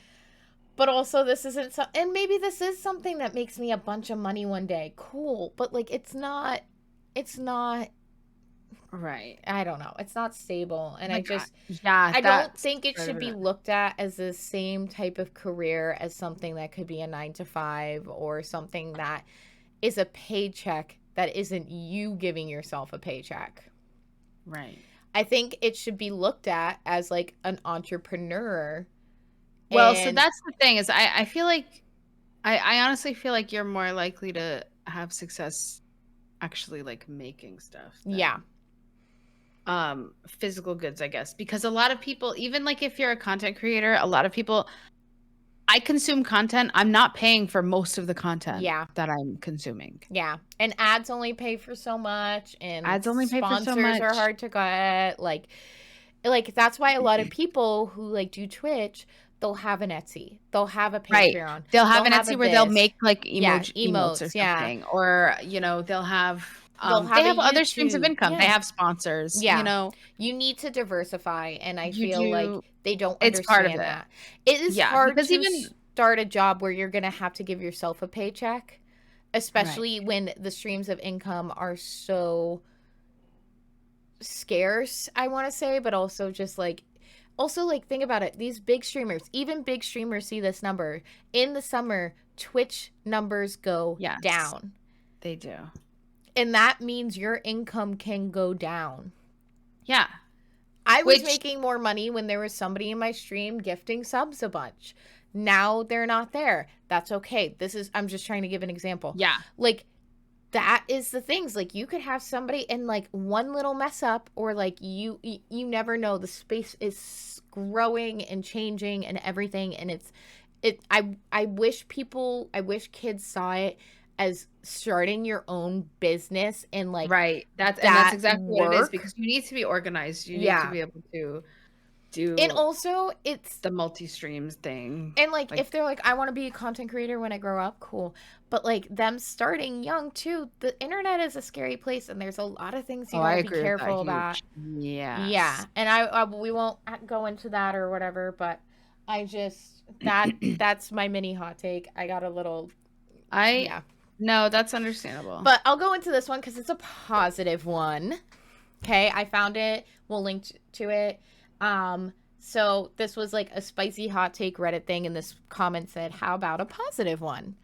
[SPEAKER 2] But also this isn't... and maybe this is something that makes me a bunch of money one day. Cool. But like, it's not...
[SPEAKER 1] Right.
[SPEAKER 2] I don't know. It's not stable. And
[SPEAKER 1] like,
[SPEAKER 2] I don't think it should be looked at as the same type of career as something that could be a 9-to-5 or something that is a paycheck that isn't you giving yourself a paycheck.
[SPEAKER 1] Right.
[SPEAKER 2] I think it should be looked at as like an entrepreneur.
[SPEAKER 1] Well, so that's the thing is I feel like I honestly feel like you're more likely to have success actually like making stuff. Physical goods, I guess, because a lot of people, even like if you're a content creator, a lot of people, I consume content. I'm not paying for most of the content that I'm consuming.
[SPEAKER 2] Yeah. And ads only pay for so much. And
[SPEAKER 1] ads only pay for so much.
[SPEAKER 2] Sponsors are hard to get. Like that's why a lot of people who like do Twitch, they'll have an Etsy. They'll have a Patreon.
[SPEAKER 1] Right. They'll have an Etsy where they'll make like emotes or something. Or, they'll have... they have other streams of income. They have sponsors.
[SPEAKER 2] You need to diversify, and I feel like they don't understand
[SPEAKER 1] part of
[SPEAKER 2] that. It is hard to even start a job where you're going to have to give yourself a paycheck, especially when the streams of income are so scarce, I want to say, but also just like think about it. These big streamers, even big streamers see this number. In the summer, Twitch numbers go down.
[SPEAKER 1] They do.
[SPEAKER 2] And that means your income can go down.
[SPEAKER 1] Yeah.
[SPEAKER 2] I was making more money when there was somebody in my stream gifting subs a bunch. Now they're not there. That's okay. I'm just trying to give an example.
[SPEAKER 1] Yeah.
[SPEAKER 2] Like, that is the things. Like, you could have somebody and like one little mess up, or like you never know. The space is growing and changing and everything. And I wish kids saw it as starting your own business and like
[SPEAKER 1] that's exactly what it is, because you need to be organized. You need to be able to do,
[SPEAKER 2] and also it's
[SPEAKER 1] the multi-streams thing.
[SPEAKER 2] And like if they're like, I want to be a content creator when I grow up, cool. But like them starting young too, the internet is a scary place, and there's a lot of things you gotta be careful about. Yeah. And we won't go into that or whatever, but I just that's my mini hot take. I got a little
[SPEAKER 1] No, that's understandable.
[SPEAKER 2] But I'll go into this one because it's a positive one. Okay, I found it. We'll link to it. So this was like a spicy hot take Reddit thing, and this comment said, how about a positive one?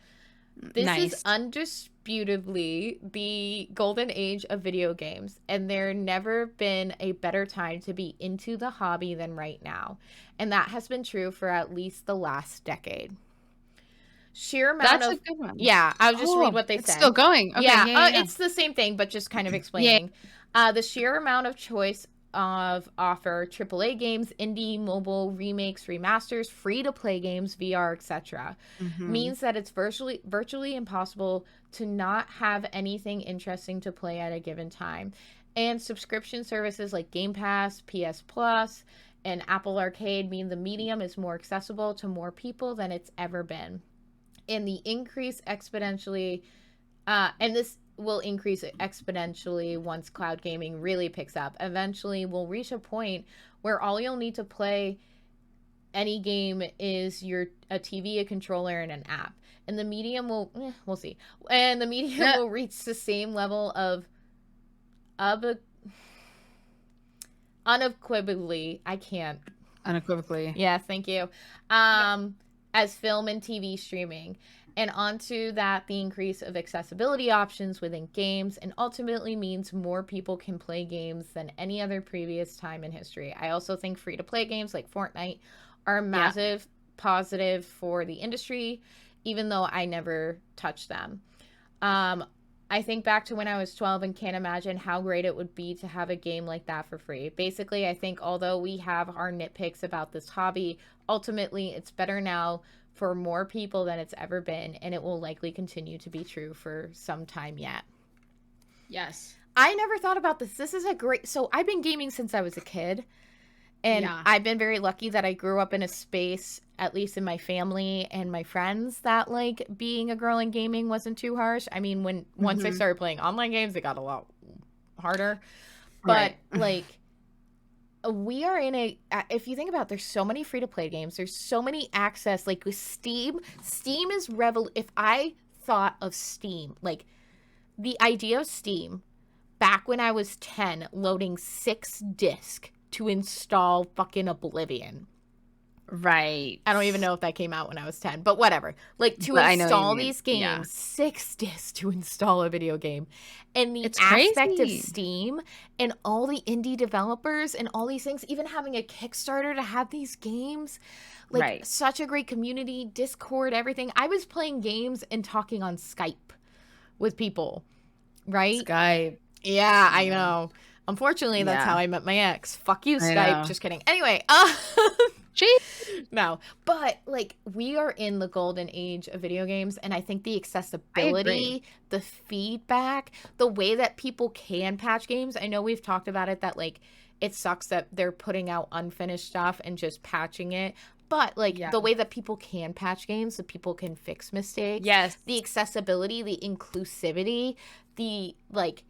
[SPEAKER 2] This is undisputably the golden age of video games, and there never been a better time to be into the hobby than right now. And that has been true for at least the last decade. Sheer amount
[SPEAKER 1] That's a good one.
[SPEAKER 2] Yeah, I'll just read what they said.
[SPEAKER 1] It's still going. Okay,
[SPEAKER 2] yeah. It's the same thing, but just kind of explaining. The sheer amount of choice of offer AAA games, indie, mobile, remakes, remasters, free-to-play games, VR, etc. means that it's virtually impossible to not have anything interesting to play at a given time. And subscription services like Game Pass, PS Plus, and Apple Arcade mean the medium is more accessible to more people than it's ever been. And the increase exponentially, and this will increase exponentially once cloud gaming really picks up. Eventually, we'll reach a point where all you'll need to play any game is a TV, a controller, and an app. And the medium will, we'll see. And the medium will reach the same level of unequivocally, I can't.
[SPEAKER 1] Unequivocally.
[SPEAKER 2] Yeah, thank you. As film and TV streaming. And onto that, the increase of accessibility options within games, and ultimately means more people can play games than any other previous time in history. I also think free-to-play games like Fortnite are a massive positive for the industry, even though I never touched them. I think back to when I was 12 and can't imagine how great it would be to have a game like that for free. Basically, I think although we have our nitpicks about this hobby, ultimately it's better now for more people than it's ever been, and it will likely continue to be true for some time yet.
[SPEAKER 1] Yes.
[SPEAKER 2] I never thought about this. This is a great... So I've been gaming since I was a kid, and I've been very lucky that I grew up in a space, at least in my family and my friends, that, like, being a girl in gaming wasn't too harsh. I mean, once I started playing online games, it got a lot harder. But, like... we are in if you think about it, there's so many free-to-play games. There's so many access, like with Steam is if I thought of Steam, like the idea of Steam back when I was 10, loading 6 discs to install fucking Oblivion.
[SPEAKER 1] Right.
[SPEAKER 2] I don't even know if that came out when I was 10, but whatever. Like, to install these games, 6 discs to install a video game. And the aspect of Steam and all the indie developers and all these things, even having a Kickstarter to have these games, like, such a great community, Discord, everything. I was playing games and talking on Skype with people, right?
[SPEAKER 1] Skype.
[SPEAKER 2] Yeah, I know. Unfortunately, that's how I met my ex. Fuck you, Skype. Just kidding. Anyway, no, but like we are in the golden age of video games, and I think the accessibility, the feedback, the way that people can patch games. I know we've talked about it, that like it sucks that they're putting out unfinished stuff and just patching it. But like the way that people can patch games, that people can fix mistakes.
[SPEAKER 1] Yes.
[SPEAKER 2] The accessibility, the inclusivity, the like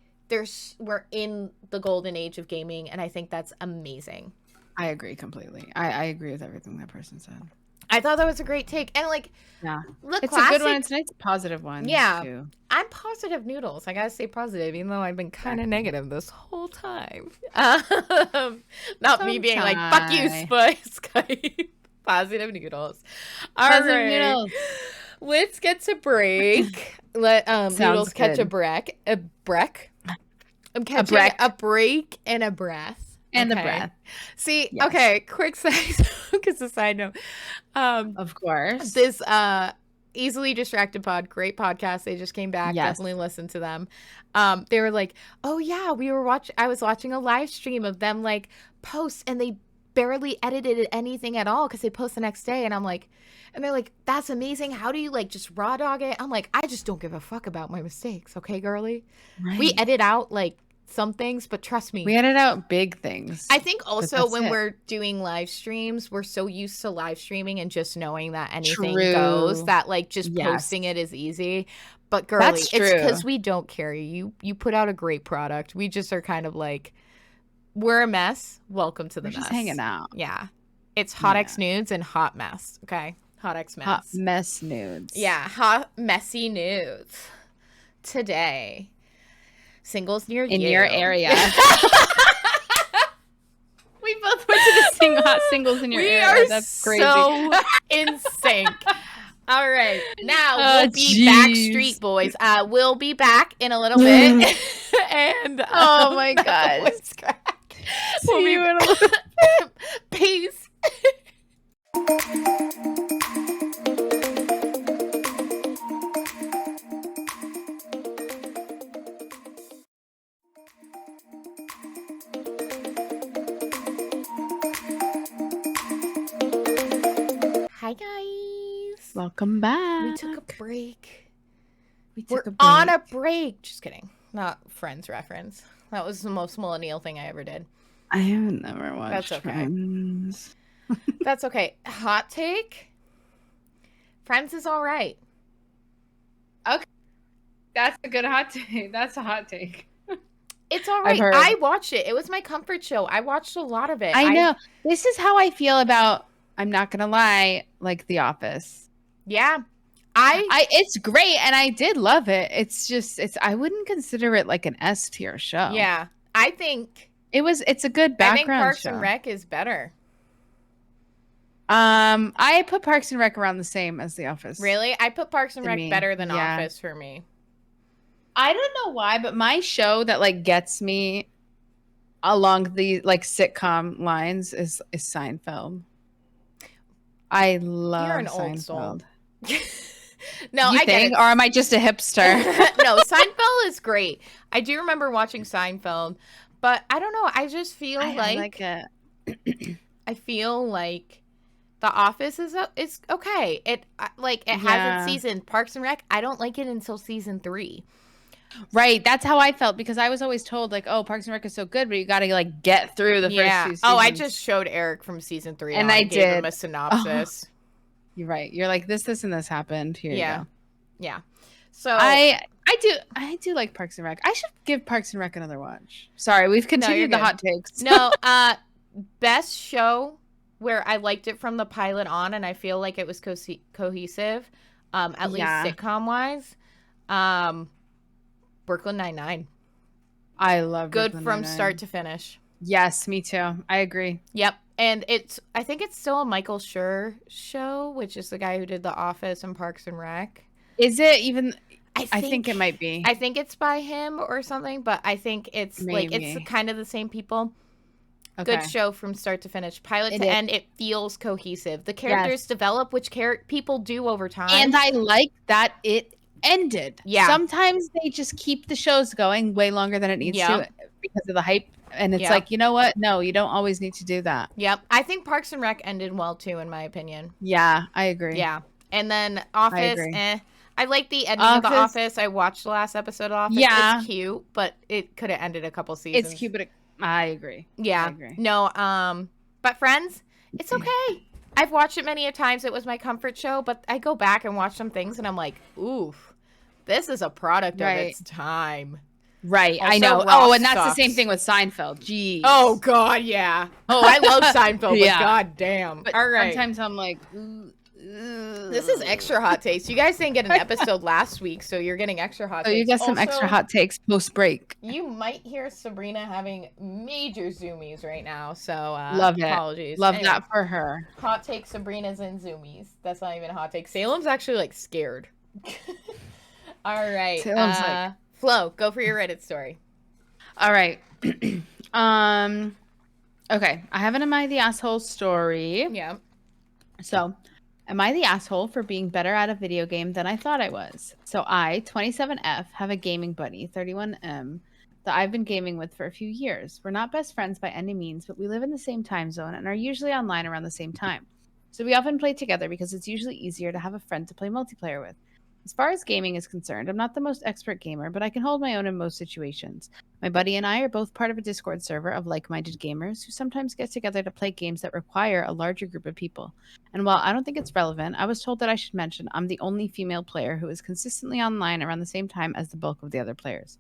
[SPEAKER 2] we're in the golden age of gaming, and I think that's amazing.
[SPEAKER 1] I agree completely. I agree with everything that person said.
[SPEAKER 2] I thought that was a great take. And like,
[SPEAKER 1] it's a good one. It's a nice positive one.
[SPEAKER 2] Yeah.
[SPEAKER 1] Too.
[SPEAKER 2] I'm Positive Noodles. I gotta stay positive, even though I've been kind of negative this whole time. Not me being like, fuck you, Skype. Positive Noodles.
[SPEAKER 1] Positive Noodles.
[SPEAKER 2] Let's get to break. Let Noodles catch a break. I'm catching a break and a breath.
[SPEAKER 1] And the breath.
[SPEAKER 2] See, okay, quick side, because a side note.
[SPEAKER 1] Of course.
[SPEAKER 2] This Easily Distracted Pod, great podcast. They just came back.
[SPEAKER 1] Yes.
[SPEAKER 2] Definitely listen to them. They were like, oh yeah, I was watching a live stream of them like post, and they barely edited anything at all because they post the next day. And I'm like, and they're like, that's amazing. How do you like just raw dog it? I'm like, I just don't give a fuck about my mistakes. Okay, girly.
[SPEAKER 1] Right.
[SPEAKER 2] We edit out like some things, but trust me,
[SPEAKER 1] we edit out big things.
[SPEAKER 2] I think also when we're doing live streams, we're so used to live streaming and just knowing that anything goes, that like just posting it is easy. But girly, it's because we don't care. You put out a great product. We just are kind of like, we're a mess. Welcome to the mess.
[SPEAKER 1] Just hanging out.
[SPEAKER 2] Yeah, it's Hot X Nudes and Hot Mess. Okay, Hot X Mess.
[SPEAKER 1] Hot mess nudes.
[SPEAKER 2] Yeah, hot messy nudes today. Singles near
[SPEAKER 1] in
[SPEAKER 2] you.
[SPEAKER 1] your area. We both went to the hot singles in your area. That's crazy.
[SPEAKER 2] So in sync. All right, now we'll be Backstreet Boys. We'll be back in a little bit. And
[SPEAKER 1] oh my god,
[SPEAKER 2] we'll be in a little bit. Peace. Hi guys.
[SPEAKER 1] Welcome back.
[SPEAKER 2] We took a break. We're on a break. Just kidding. not Friends reference. That was the most millennial thing I ever did.
[SPEAKER 1] I have never watched
[SPEAKER 2] That's okay.
[SPEAKER 1] Friends.
[SPEAKER 2] That's okay. Hot take? Friends is all right.
[SPEAKER 1] Okay. That's a good hot take. That's a hot take.
[SPEAKER 2] It's all right. I watched it. It was my comfort show. I watched a lot of it.
[SPEAKER 1] I know. This is how I feel about, I'm not going to lie, like The Office.
[SPEAKER 2] Yeah.
[SPEAKER 1] It's great, and I did love it. It's just, I wouldn't consider it like an S tier show.
[SPEAKER 2] Yeah. I think
[SPEAKER 1] it's a good background show. I think
[SPEAKER 2] Parks and Rec is better.
[SPEAKER 1] I put Parks and Rec around the same as The Office.
[SPEAKER 2] Really? I put Parks and Rec better than Office for me.
[SPEAKER 1] I don't know why, but my show that like gets me along the like sitcom lines is Seinfeld. I love
[SPEAKER 2] You're an
[SPEAKER 1] Seinfeld.
[SPEAKER 2] Old soul. No,
[SPEAKER 1] you think? Or am I just a hipster?
[SPEAKER 2] No, Seinfeld is great. I do remember watching Seinfeld, but I don't know. I just feel I I feel like The Office is okay. It has its season. Parks and Rec, I don't like it until season 3.
[SPEAKER 1] Right, that's how I felt, because I was always told like, oh, Parks and Rec is so good, but you got to like get through the first 2 seasons.
[SPEAKER 2] Oh, I just showed Eric from season 3
[SPEAKER 1] and I
[SPEAKER 2] gave him a synopsis.
[SPEAKER 1] Oh, you're right. You're like, this and this happened. Here you go.
[SPEAKER 2] Yeah. So
[SPEAKER 1] I do like Parks and Rec. I should give Parks and Rec another watch. Sorry, we've continued the hot takes.
[SPEAKER 2] No, best show where I liked it from the pilot on, and I feel like it was cohesive, at least sitcom wise. Brooklyn Nine-Nine.
[SPEAKER 1] I love
[SPEAKER 2] good
[SPEAKER 1] Brooklyn
[SPEAKER 2] from
[SPEAKER 1] Nine-Nine.
[SPEAKER 2] Start to finish.
[SPEAKER 1] Yes, me too. I agree.
[SPEAKER 2] Yep. And I think it's still a Michael Schur show, which is the guy who did The Office and Parks and Rec.
[SPEAKER 1] Is it even? I think it might be.
[SPEAKER 2] I think it's by him or something, but I think it's it's kind of the same people. Okay. Good show from start to finish. Pilot to end, it feels cohesive. The characters develop, which people do over time.
[SPEAKER 1] And I like that it ended. Yeah. Sometimes they just keep the shows going way longer than it needs to because of the hype. And it's like, you know what? No, you don't always need to do that.
[SPEAKER 2] Yep. I think Parks and Rec ended well too, in my opinion.
[SPEAKER 1] Yeah, I agree.
[SPEAKER 2] Yeah. And then Office, I like the ending of The Office. I watched the last episode of Office. Yeah. It's cute, but it could have ended a couple seasons.
[SPEAKER 1] It's cute, but I agree.
[SPEAKER 2] Yeah.
[SPEAKER 1] I agree.
[SPEAKER 2] No, but Friends, it's okay. I've watched it many a times. It was my comfort show, but I go back and watch some things and I'm like, oof, this is a product of its time.
[SPEAKER 1] Right. Also, I know. Oh, and that's the same thing with Seinfeld. Jeez.
[SPEAKER 2] Oh, God, yeah. Oh, I love Seinfeld, but God damn.
[SPEAKER 1] But
[SPEAKER 2] all right.
[SPEAKER 1] Sometimes I'm like,
[SPEAKER 2] this is extra hot takes. You guys didn't get an episode last week, so you're getting extra hot takes.
[SPEAKER 1] Oh, you get some extra hot takes post break.
[SPEAKER 2] You might hear Sabrina having major zoomies right now, so
[SPEAKER 1] love it.
[SPEAKER 2] Apologies.
[SPEAKER 1] Love that for her.
[SPEAKER 2] Hot take: Sabrina's in zoomies. That's not even a hot take. Salem's actually like scared. All right.
[SPEAKER 1] Salem's like,
[SPEAKER 2] Flo, go for your Reddit story.
[SPEAKER 1] All right. Okay. I have an Am I the Asshole story.
[SPEAKER 2] Yeah.
[SPEAKER 1] So, am I the asshole for being better at a video game than I thought I was? So I, 27F, have a gaming buddy, 31M, that I've been gaming with for a few years. We're not best friends by any means, but we live in the same time zone and are usually online around the same time. So we often play together because it's usually easier to have a friend to play multiplayer with. As far as gaming is concerned, I'm not the most expert gamer, but I can hold my own in most situations. My buddy and I are both part of a Discord server of like-minded gamers who sometimes get together to play games that require a larger group of people. And while I don't think it's relevant, I was told that I should mention I'm the only female player who is consistently online around the same time as the bulk of the other players.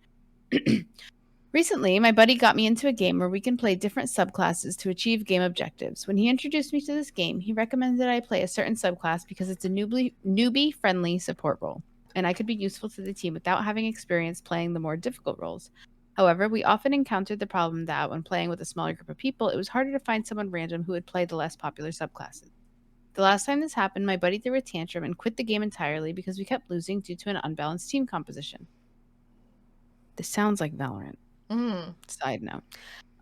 [SPEAKER 1] Recently, my buddy got me into a game where we can play different subclasses to achieve game objectives. When he introduced me to this game, he recommended I play a certain subclass because it's a newbie-friendly support role, and I could be useful to the team without having experience playing the more difficult roles. However, we often encountered the problem that when playing with a smaller group of people, it was harder to find someone random who would play the less popular subclasses. The last time this happened, my buddy threw a tantrum and quit the game entirely because we kept losing due to an unbalanced team composition. This sounds like Valorant. Side note.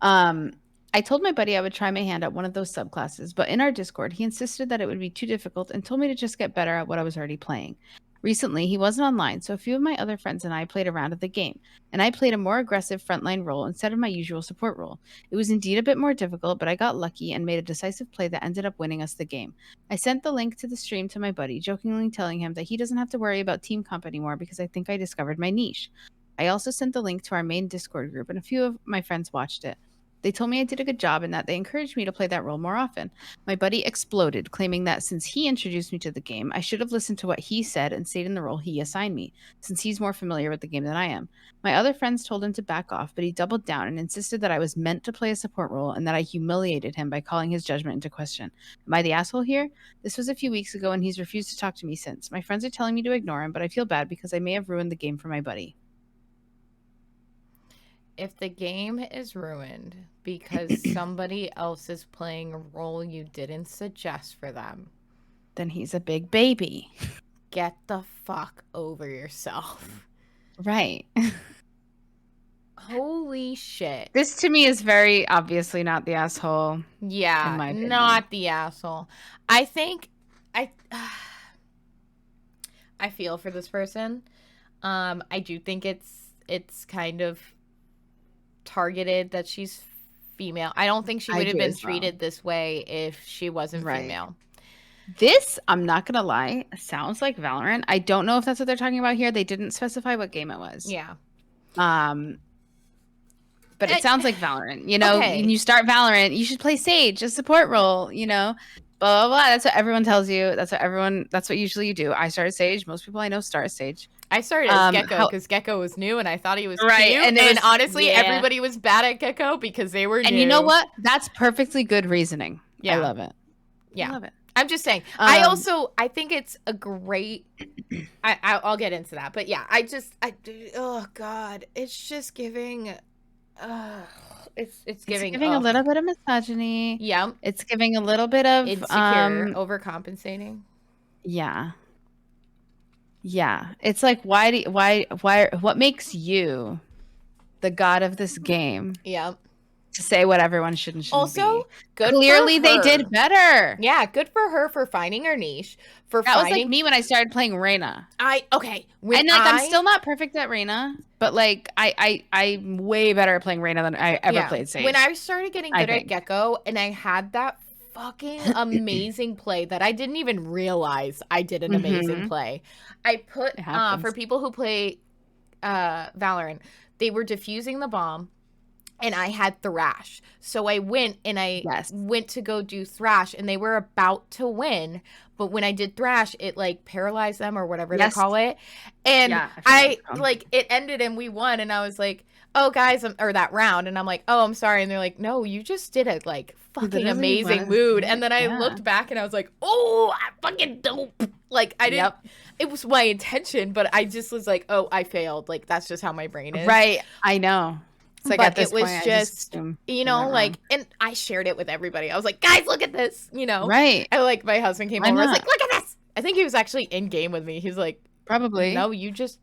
[SPEAKER 1] I told my buddy I would try my hand at one of those subclasses, but in our Discord, he insisted that it would be too difficult and told me to just get better at what I was already playing. Recently, he wasn't online, so a few of my other friends and I played a round of the game, and I played a more aggressive frontline role instead of my usual support role. It was indeed a bit more difficult, but I got lucky and made a decisive play that ended up winning us the game. I sent the link to the stream to my buddy, jokingly telling him that he doesn't have to worry about team comp anymore because I think I discovered my niche. I also sent the link to our main Discord group, and a few of my friends watched it. They told me I did a good job and that they encouraged me to play that role more often. My buddy exploded, claiming that since he introduced me to the game, I should have listened to what he said and stayed in the role he assigned me, since he's more familiar with the game than I am. My other friends told him to back off, but he doubled down and insisted that I was meant to play a support role and that I humiliated him by calling his judgment into question. Am I the asshole here? This was a few weeks ago and he's refused to talk to me since. My friends are telling me to ignore him, but I feel bad because I may have ruined the game for my buddy.
[SPEAKER 2] If the game is ruined because somebody else is playing a role you didn't suggest for them,
[SPEAKER 1] then he's a big baby.
[SPEAKER 2] Get the fuck over yourself.
[SPEAKER 1] Right.
[SPEAKER 2] Holy shit.
[SPEAKER 1] This to me is very obviously not the asshole.
[SPEAKER 2] Yeah, not the asshole. I think I feel for this person. I do think it's kind of targeted that she's female. I don't think she would have been treated this way if she wasn't female.
[SPEAKER 1] This, I'm not gonna lie, sounds like Valorant. I don't know if that's what they're talking about here. They didn't specify what game it was.
[SPEAKER 2] Yeah.
[SPEAKER 1] But it sounds like Valorant. You know, when you start Valorant, you should play Sage, a support role, you know. Blah, blah, blah. That's what everyone tells you. That's what usually you do. I started Sage. Most people I know start Sage.
[SPEAKER 2] I started as Gecko because Gecko was new and I thought he was cute. And honestly, everybody was bad at Gecko because they were new.
[SPEAKER 1] And you know what? That's perfectly good reasoning. Yeah. I love it.
[SPEAKER 2] Yeah.
[SPEAKER 1] I love it.
[SPEAKER 2] I'm just saying. I think it's a great. I'll get into that, but yeah, oh God, it's just giving. It's giving
[SPEAKER 1] a little bit of misogyny.
[SPEAKER 2] Yeah,
[SPEAKER 1] it's giving a little bit of
[SPEAKER 2] insecure, overcompensating.
[SPEAKER 1] Yeah. Yeah, it's like why what makes you the god of this game?
[SPEAKER 2] Yeah.
[SPEAKER 1] To say what everyone shouldn't
[SPEAKER 2] also,
[SPEAKER 1] be. Good clearly they did better.
[SPEAKER 2] Yeah, good for her for finding her niche.
[SPEAKER 1] Was like me when I started playing Reyna. I'm still not perfect at Reyna, but like I'm way better at playing Reyna than I ever played Sage.
[SPEAKER 2] When I started getting good at Gecko and I had that fucking amazing play that I didn't even realize I did an amazing play. I put for people who play Valorant, they were defusing the bomb. And I had Thrash. So I went and went to go do Thrash and they were about to win. But when I did Thrash, it like paralyzed them or whatever they call it. And it ended and we won. And I was like, oh guys, or that round. And I'm like, oh, I'm sorry. And they're like, no, you just did a like fucking amazing mood. And then I looked back and I was like, oh, I fucking dope. Like I didn't, it was my intention, but I just was like, oh, I failed. Like that's just how my brain is.
[SPEAKER 1] Right. I know.
[SPEAKER 2] Like but it was just you know, like, and I shared it with everybody. I was like, guys, look at this, you know?
[SPEAKER 1] Right.
[SPEAKER 2] And like my husband came over, I was like, look at this. I think he was actually in game with me. He's like,
[SPEAKER 1] probably.
[SPEAKER 2] No, you just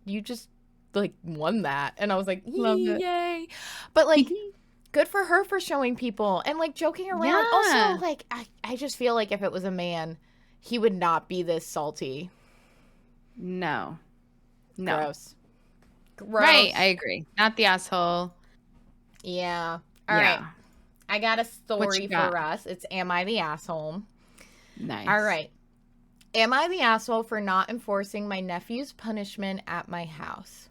[SPEAKER 2] like won that. And I was like, yay. But like, good for her for showing people and like joking around. Yeah. Also, like, I just feel like if it was a man, he would not be this salty.
[SPEAKER 1] No.
[SPEAKER 2] Gross.
[SPEAKER 1] Right. I agree. Not the asshole.
[SPEAKER 2] Yeah. All right. I got a story for us. It's Am I the Asshole?
[SPEAKER 1] Nice.
[SPEAKER 2] All right. Am I the asshole for not enforcing my nephew's punishment at my house?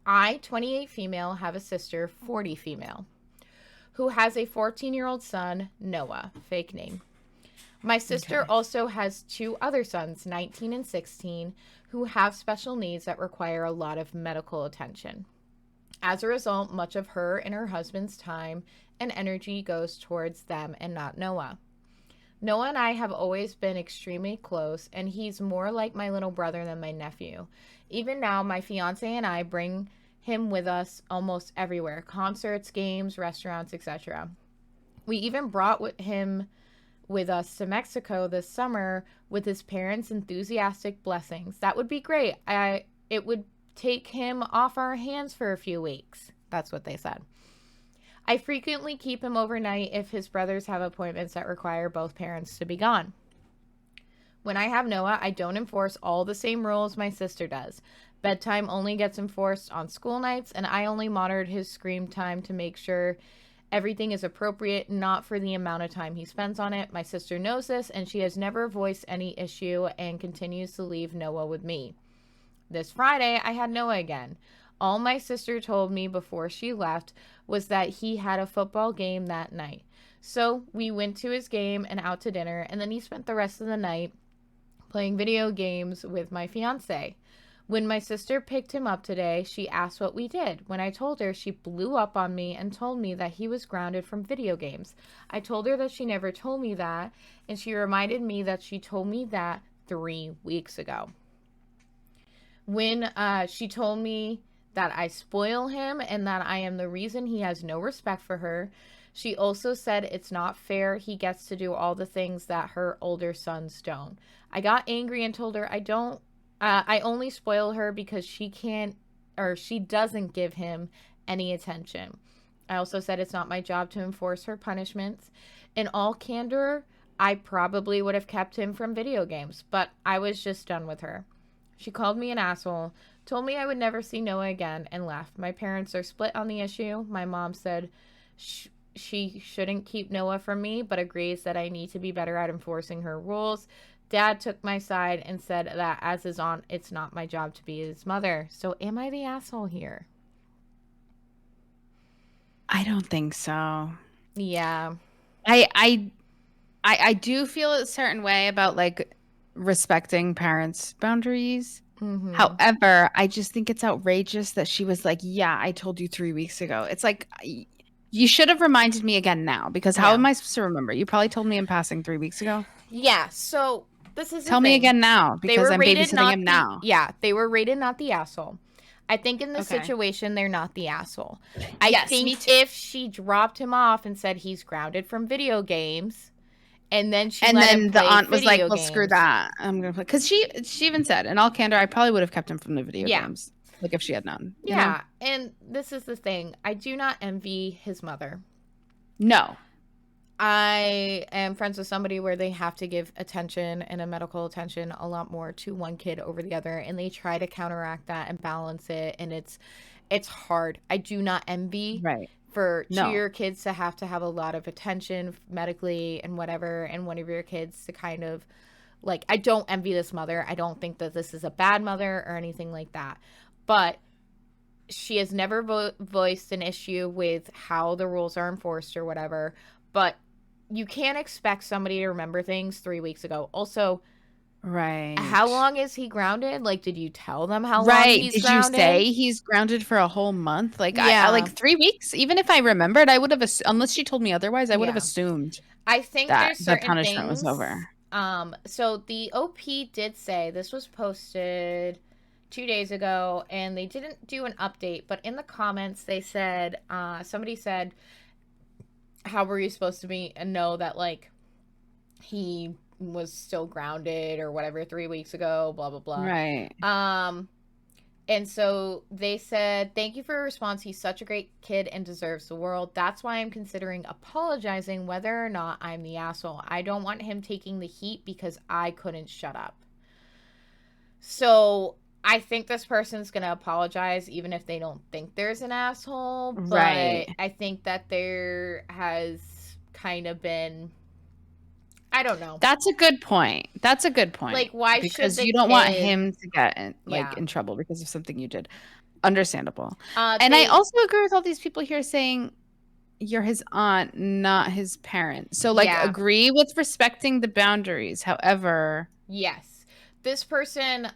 [SPEAKER 2] I, 28 female, have a sister, 40 female, who has a 14-year-old son, Noah, fake name. My sister also has two other sons, 19 and 16, who have special needs that require a lot of medical attention. As a result, much of her and her husband's time and energy goes towards them and not Noah. Noah and I have always been extremely close, and he's more like my little brother than my nephew. Even now, my fiance and I bring him with us almost everywhere, concerts, games, restaurants, etc. We even brought him with us to Mexico this summer with his parents' enthusiastic blessings. That would be great. It would take him off our hands for a few weeks. That's what they said. I frequently keep him overnight if his brothers have appointments that require both parents to be gone. When I have Noah, I don't enforce all the same rules my sister does. Bedtime only gets enforced on school nights, and I only monitored his screen time to make sure everything is appropriate, not for the amount of time he spends on it. My sister knows this, and she has never voiced any issue and continues to leave Noah with me. This Friday, I had Noah again. All my sister told me before she left was that he had a football game that night. So we went to his game and out to dinner, and then he spent the rest of the night playing video games with my fiance. When my sister picked him up today, she asked what we did. When I told her, she blew up on me and told me that he was grounded from video games. I told her that she never told me that, and she reminded me that she told me that 3 weeks ago. When she told me that I spoil him and that I am the reason he has no respect for her, she also said it's not fair he gets to do all the things that her older sons don't. I got angry and told her I only spoil her because she doesn't give him any attention. I also said it's not my job to enforce her punishments. In all candor, I probably would have kept him from video games, but I was just done with her. She called me an asshole, told me I would never see Noah again, and left. My parents are split on the issue. My mom said she shouldn't keep Noah from me, but agrees that I need to be better at enforcing her rules. Dad took my side and said that as his aunt, it's not my job to be his mother. So am I the asshole here?
[SPEAKER 1] I don't think so.
[SPEAKER 2] Yeah.
[SPEAKER 1] I do feel a certain way about like respecting parents' boundaries.
[SPEAKER 2] Mm-hmm.
[SPEAKER 1] However, I just think it's outrageous that she was like, yeah, I told you 3 weeks ago. It's like, you should have reminded me again now, because how am I supposed to remember? You probably told me in passing 3 weeks ago.
[SPEAKER 2] Yeah. So this is
[SPEAKER 1] Tell me again now, because I'm babysitting him now.
[SPEAKER 2] Yeah, they were rated not the asshole. I think in this situation, they're not the asshole. I think if she dropped him off and said he's grounded from video games, and then the aunt was like,
[SPEAKER 1] well, screw that, I'm gonna play, because she even said, in all candor, I probably would have kept him from the video games, like if she had known. You know?
[SPEAKER 2] And this is the thing, I do not envy his mother.
[SPEAKER 1] No,
[SPEAKER 2] I am friends with somebody where they have to give attention and a medical attention a lot more to one kid over the other, and they try to counteract that and balance it, and it's hard. I do not envy for your kids to have a lot of attention medically and whatever, and one of your kids to kind of like, I don't envy this mother. I don't think that this is a bad mother or anything like that, but she has never voiced an issue with how the rules are enforced or whatever. But you can't expect somebody to remember things 3 weeks ago. Also, how long is he grounded? Like, did you tell them how long he's grounded?
[SPEAKER 1] Did you say he's grounded for a whole month? Like, I like 3 weeks. Even if I remembered, I would have, unless she told me otherwise, I would have assumed.
[SPEAKER 2] I think that the
[SPEAKER 1] punishment was over.
[SPEAKER 2] So the OP did say, this was posted 2 days ago, and they didn't do an update, but in the comments they said, somebody said, how were you supposed to be and know that like he was still grounded or whatever 3 weeks ago, blah blah blah. And so they said, thank you for your response. He's such a great kid and deserves the world. That's why I'm considering apologizing whether or not I'm the asshole. I don't want him taking the heat because I couldn't shut up. So I think this person's going to apologize even if they don't think there's an asshole. But I think that there has kind of been, I don't know.
[SPEAKER 1] That's a good point.
[SPEAKER 2] Like, why
[SPEAKER 1] because you don't want him to get in trouble because of something you did. Understandable. And I also agree with all these people here saying you're his aunt, not his parent. So like agree with respecting the boundaries. However,
[SPEAKER 2] yes. This person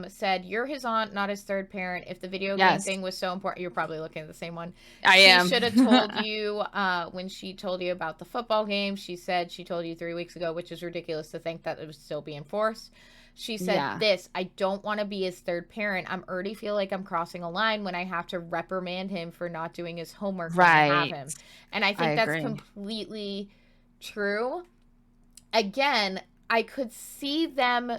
[SPEAKER 2] said, you're his aunt, not his third parent. If the video game thing was so important, you're probably looking at the same one. She should have told you when she told you about the football game. She said she told you 3 weeks ago, which is ridiculous to think that it would still be enforced. She said I don't want to be his third parent. I'm already feel like I'm crossing a line when I have to reprimand him for not doing his homework when I have him. And I think that's completely true. Again, I could see them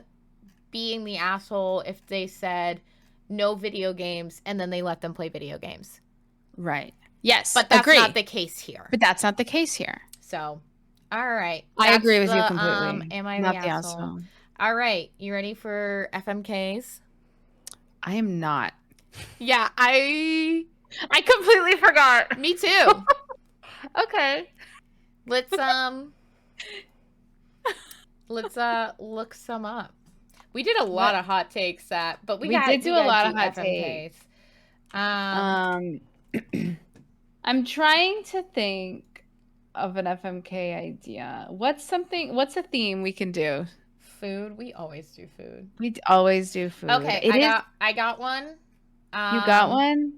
[SPEAKER 2] being the asshole if they said no video games and then they let them play video games.
[SPEAKER 1] Yes.
[SPEAKER 2] But that's not the case here. So, all right.
[SPEAKER 1] I agree with you completely.
[SPEAKER 2] Am I not the asshole? All right. You ready for FMKs?
[SPEAKER 1] I am not.
[SPEAKER 2] Yeah, I
[SPEAKER 1] completely forgot.
[SPEAKER 2] Me too.
[SPEAKER 1] Okay.
[SPEAKER 2] Let's look some up. We did a lot of hot takes but we did do a lot of hot FMKs.
[SPEAKER 1] Um, I'm trying to think of an FMK idea. What's a theme we can do?
[SPEAKER 2] Food. We always do food.
[SPEAKER 1] We always do food.
[SPEAKER 2] Okay, I got one.
[SPEAKER 1] You got one?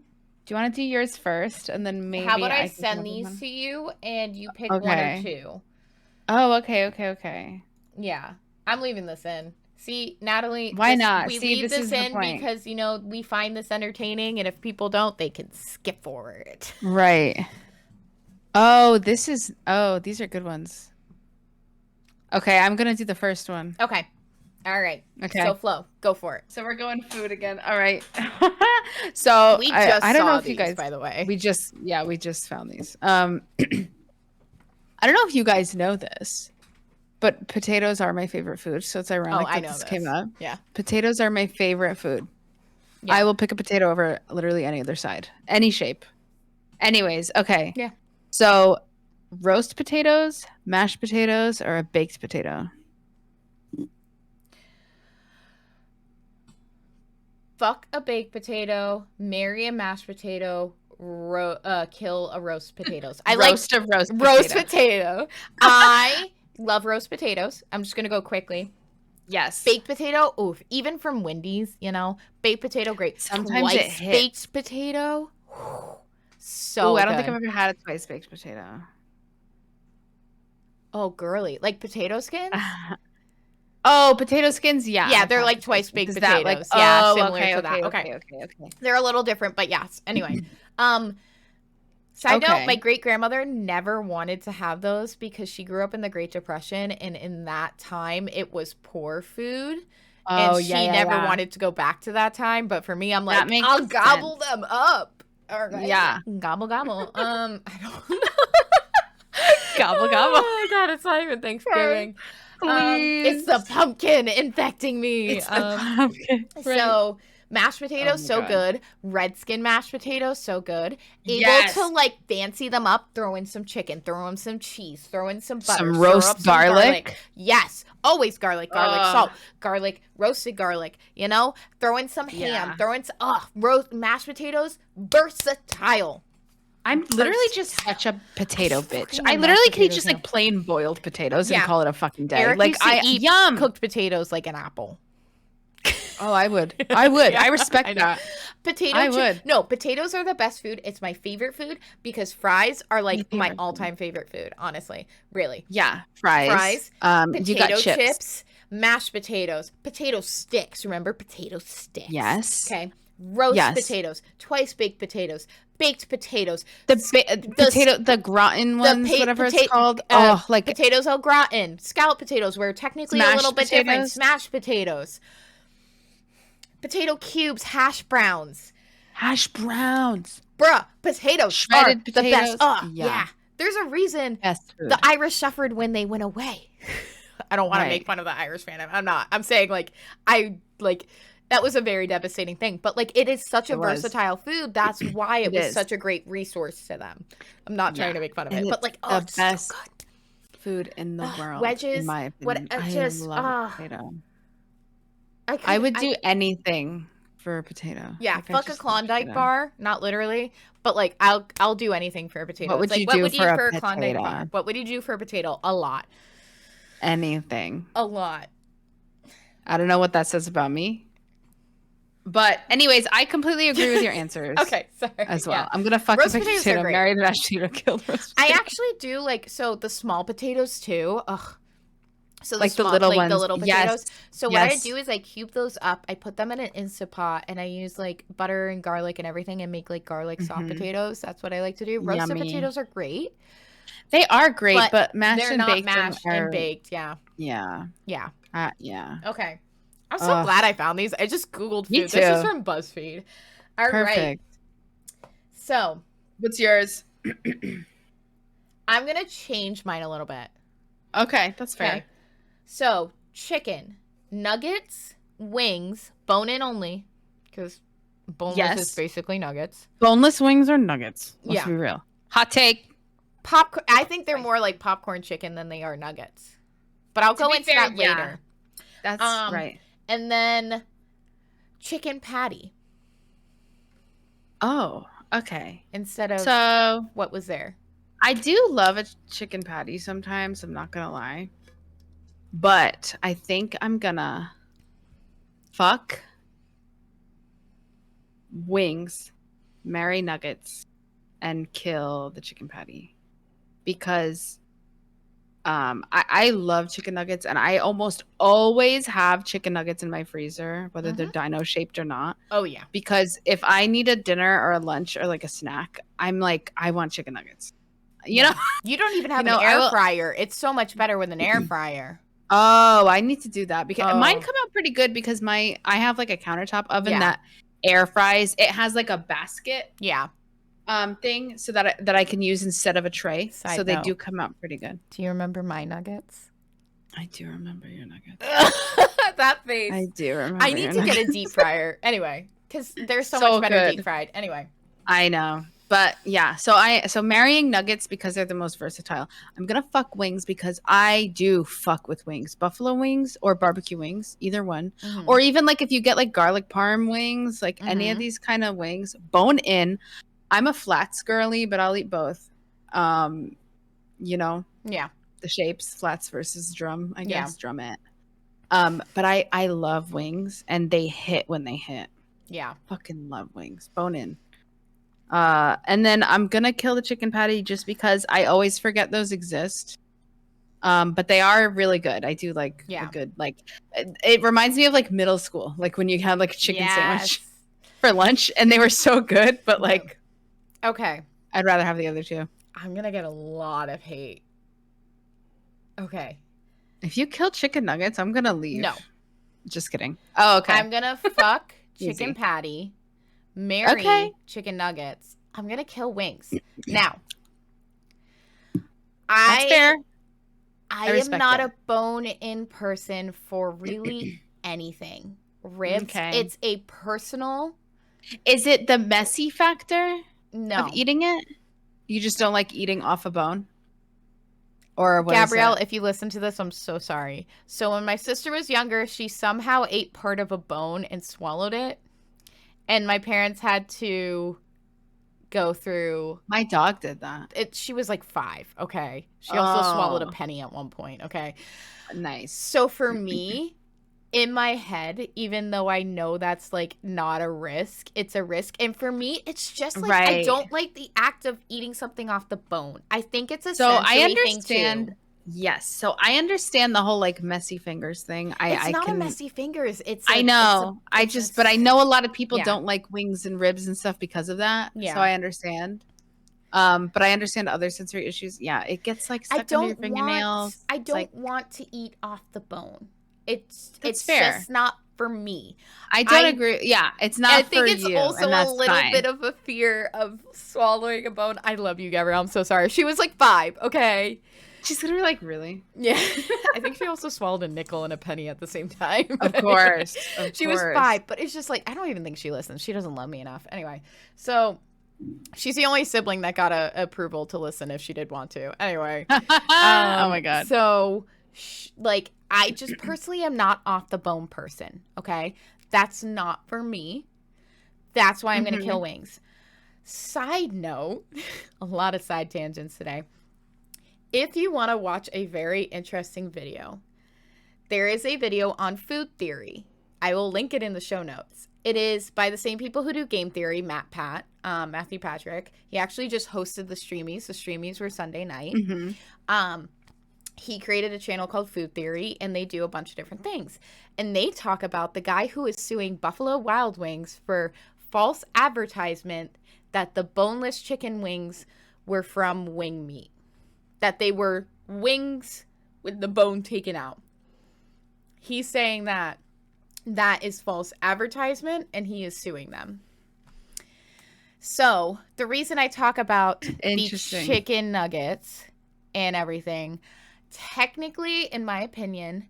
[SPEAKER 1] Do you want to do yours first, and then maybe
[SPEAKER 2] how about I
[SPEAKER 1] can
[SPEAKER 2] send these to you and you pick one or two?
[SPEAKER 1] Oh, okay.
[SPEAKER 2] Yeah, I'm leaving this in. See, Natalie,
[SPEAKER 1] why not?
[SPEAKER 2] We leave this in because we find this entertaining, and if people don't, they can skip forward.
[SPEAKER 1] Right. Oh, these are good ones. Okay, I'm gonna do the first one.
[SPEAKER 2] Okay. All right.
[SPEAKER 1] Okay.
[SPEAKER 2] So Flo, go for it.
[SPEAKER 1] So we're going food again. All right. So I don't know if you guys,
[SPEAKER 2] by the way,
[SPEAKER 1] we just found these. I don't know if you guys know this, but potatoes are my favorite food. So it's ironic that this came up.
[SPEAKER 2] Yeah.
[SPEAKER 1] Potatoes are my favorite food. Yeah. I will pick a potato over literally any other side, any shape. Anyways, okay.
[SPEAKER 2] Yeah.
[SPEAKER 1] So roast potatoes, mashed potatoes, or a baked potato?
[SPEAKER 2] Fuck a baked potato, marry a mashed potato, kill a roast potatoes. I
[SPEAKER 1] roast
[SPEAKER 2] potato. I love roast potatoes. I'm just gonna go quickly.
[SPEAKER 1] Yes.
[SPEAKER 2] Baked potato, oof. Even from Wendy's, baked potato, great.
[SPEAKER 1] Sometimes it hits.
[SPEAKER 2] Baked potato, so
[SPEAKER 1] I don't think I've ever had a twice baked potato.
[SPEAKER 2] Oh, girly, like potato skins.
[SPEAKER 1] Oh, potato skins, yeah.
[SPEAKER 2] Yeah, they're like twice baked potatoes. Yeah, similar to that. Okay. They're a little different, but yes. Anyway, side note, my great grandmother never wanted to have those because she grew up in the Great Depression, and in that time it was poor food. And she never wanted to go back to that time. But for me, I'm like, I'll gobble them up. All right.
[SPEAKER 1] Yeah.
[SPEAKER 2] Gobble gobble. I don't know.
[SPEAKER 1] Gobble gobble.
[SPEAKER 2] Oh God, it's not even Thanksgiving. It's the pumpkin infecting me.
[SPEAKER 1] It's the pumpkin.
[SPEAKER 2] So mashed potatoes, so good. Red skin mashed potatoes, so good. Able to like fancy them up, throw in some chicken, throw in some cheese, throw in some butter,
[SPEAKER 1] some roast garlic.
[SPEAKER 2] Yes, always garlic, salt, garlic, roasted garlic. Throw in some ham, throw in roast mashed potatoes, versatile.
[SPEAKER 1] I'm literally just such a potato bitch. I literally could eat just like plain boiled potatoes and call it a fucking day.
[SPEAKER 2] Eric used to eat cooked potatoes like an apple.
[SPEAKER 1] Oh, I would. I respect that.
[SPEAKER 2] Potatoes are the best food. It's my favorite food because fries are like my all-time favorite food, honestly. Really.
[SPEAKER 1] Yeah, fries.
[SPEAKER 2] Potato chips, mashed potatoes, potato sticks. Remember potato sticks?
[SPEAKER 1] Yes.
[SPEAKER 2] Okay. Roast potatoes, twice baked potatoes, baked potatoes,
[SPEAKER 1] the gratin ones, whatever it's called. Like
[SPEAKER 2] potatoes au gratin, scallop potatoes, were technically a little bit different. Smashed potatoes, potato cubes, hash browns, bruh. Potatoes, shredded potatoes, the best. Yeah. There's a reason the Irish suffered when they went away. I don't want to make fun of the Irish fan. I'm not. I'm saying that was a very devastating thing. But, it is such a versatile food. That's why it was such a great resource to them. I'm not trying to make fun of it. But,
[SPEAKER 1] the best food in the world,
[SPEAKER 2] wedges,
[SPEAKER 1] in my opinion. I love potato. I would do anything for a potato.
[SPEAKER 2] Yeah, fuck a Klondike bar. Not literally. But, I'll do anything for a potato.
[SPEAKER 1] What would you do for a
[SPEAKER 2] Klondike bar? What would you do for a potato? A lot.
[SPEAKER 1] Anything.
[SPEAKER 2] A lot.
[SPEAKER 1] I don't know what that says about me. But anyways, I completely agree with your answers.
[SPEAKER 2] Okay, sorry.
[SPEAKER 1] As well. Yeah. I'm going to fuck the potato, marry the mashed potato, kill the roast potato.
[SPEAKER 2] I actually do the small potatoes too. Ugh. So
[SPEAKER 1] the little ones.
[SPEAKER 2] The little potatoes. So what I do is I cube those up. I put them in an Instant Pot and I use butter and garlic and everything and make garlic soft potatoes. That's what I like to do. Roasted potatoes are great.
[SPEAKER 1] They are great, but mashed and baked
[SPEAKER 2] and baked. Yeah.
[SPEAKER 1] Yeah.
[SPEAKER 2] Yeah.
[SPEAKER 1] Yeah.
[SPEAKER 2] Okay. I'm so glad I found these. I just Googled food. This is from BuzzFeed. All right. So.
[SPEAKER 1] What's yours?
[SPEAKER 2] I'm going to change mine a little bit.
[SPEAKER 1] Okay. That's fair. Okay.
[SPEAKER 2] So, chicken, nuggets, wings, bone-in only, because boneless is basically nuggets.
[SPEAKER 1] Boneless wings are nuggets. Let's be real. Hot take.
[SPEAKER 2] Popcorn. I think they're more like popcorn chicken than they are nuggets. But I'll go into that later.
[SPEAKER 1] That's right.
[SPEAKER 2] And then chicken patty.
[SPEAKER 1] Oh, okay.
[SPEAKER 2] instead of
[SPEAKER 1] So
[SPEAKER 2] what was there.
[SPEAKER 1] I do love a chicken patty sometimes. I'm not gonna lie, but I think I'm gonna fuck wings, marry nuggets, and kill the chicken patty because I love chicken nuggets, and I almost always have chicken nuggets in my freezer, whether they're dino shaped or not.
[SPEAKER 2] Oh, yeah.
[SPEAKER 1] Because if I need a dinner or a lunch or like a snack, I'm like, I want chicken nuggets. You know?
[SPEAKER 2] You don't even have
[SPEAKER 1] You know,
[SPEAKER 2] an air fryer. It's so much better with an air fryer.
[SPEAKER 1] Oh, I need to do that because mine come out pretty good because I have like a countertop oven that air fries. It has like a basket.
[SPEAKER 2] Yeah.
[SPEAKER 1] Thing so that I can use instead of a tray.
[SPEAKER 2] Side
[SPEAKER 1] so they
[SPEAKER 2] note,
[SPEAKER 1] do come out pretty good.
[SPEAKER 2] Do you remember my nuggets?
[SPEAKER 1] I do remember your nuggets.
[SPEAKER 2] That face.
[SPEAKER 1] I do remember.
[SPEAKER 2] I need to get a deep fryer anyway, because they're so much better deep fried. Anyway.
[SPEAKER 1] I know. But yeah, so marrying nuggets because they're the most versatile. I'm gonna fuck wings because I do fuck with wings, buffalo wings or barbecue wings, either one, or even like if you get like garlic parm wings, like any of these kind of wings, bone in. I'm a flats girly, but I'll eat both. You know, the shapes, flats versus drum, I guess, drumette. But I love wings, and they hit when they hit.
[SPEAKER 2] Yeah,
[SPEAKER 1] fucking love wings, bone in. And then I'm gonna kill the chicken patty just because I always forget those exist. But they are really good. I do like a good, like it reminds me of like middle school, like when you had like a chicken sandwich for lunch and they were so good, but like
[SPEAKER 2] okay,
[SPEAKER 1] I'd rather have the other two.
[SPEAKER 2] I'm gonna get a lot of hate. Okay.
[SPEAKER 1] If you kill chicken nuggets, I'm gonna leave.
[SPEAKER 2] No.
[SPEAKER 1] Just kidding. Oh, okay.
[SPEAKER 2] I'm gonna fuck chicken patty, marry chicken nuggets. I'm gonna kill wings. Now,
[SPEAKER 1] that's fair.
[SPEAKER 2] I am not a bone-in person for really anything. Ribs. It's a personal.
[SPEAKER 1] Is it the messy factor?
[SPEAKER 2] No.
[SPEAKER 1] Of eating it? You just don't like eating off a bone? Or what?
[SPEAKER 2] Gabrielle, if you listen to this, I'm so sorry. So when my sister was younger, she somehow ate part of a bone and swallowed it. And my parents had to go through.
[SPEAKER 1] My dog did that.
[SPEAKER 2] She was like 5, okay? She also swallowed a penny at one point, okay?
[SPEAKER 1] Nice.
[SPEAKER 2] So for me, in my head, even though I know that's like not a risk, it's a risk. And for me, it's just like I don't like the act of eating something off the bone. I think it's a sensory thing too.
[SPEAKER 1] Yes. So I understand the whole like messy fingers thing.
[SPEAKER 2] It's not a messy fingers.
[SPEAKER 1] I know. But I know a lot of people don't like wings and ribs and stuff because of that.
[SPEAKER 2] Yeah.
[SPEAKER 1] So I understand. But I understand other sensory issues. Yeah, it gets like stuck under your fingernails.
[SPEAKER 2] I don't want to eat off the bone. It's
[SPEAKER 1] fair.
[SPEAKER 2] Just not for me.
[SPEAKER 1] I don't agree. Yeah, it's not for you. I think it's
[SPEAKER 2] also a little bit of a fear of swallowing a bone. I love you, Gabrielle. I'm so sorry. She was like 5, okay?
[SPEAKER 1] She's gonna be like, really?
[SPEAKER 2] Yeah. I think she also swallowed a nickel and a penny at the same time.
[SPEAKER 1] Of course.
[SPEAKER 2] She was 5, but it's just like, I don't even think she listens. She doesn't love me enough. Anyway, so she's the only sibling that got approval to listen if she did want to. Anyway.
[SPEAKER 1] Oh my God.
[SPEAKER 2] So, like, I just personally am not off the bone person, okay? That's not for me. That's why I'm going to kill wings. Side note, a lot of side tangents today. If you want to watch a very interesting video, there is a video on food theory. I will link it in the show notes. It is by the same people who do game theory, Matthew Patrick. He actually just hosted the Streamies. The Streamies were Sunday night. He created a channel called Food Theory, and they do a bunch of different things. And they talk about the guy who is suing Buffalo Wild Wings for false advertisement that the boneless chicken wings were from wing meat. That they were wings with the bone taken out. He's saying that is false advertisement, and he is suing them. So, the reason I talk about the chicken nuggets and everything, technically, in my opinion,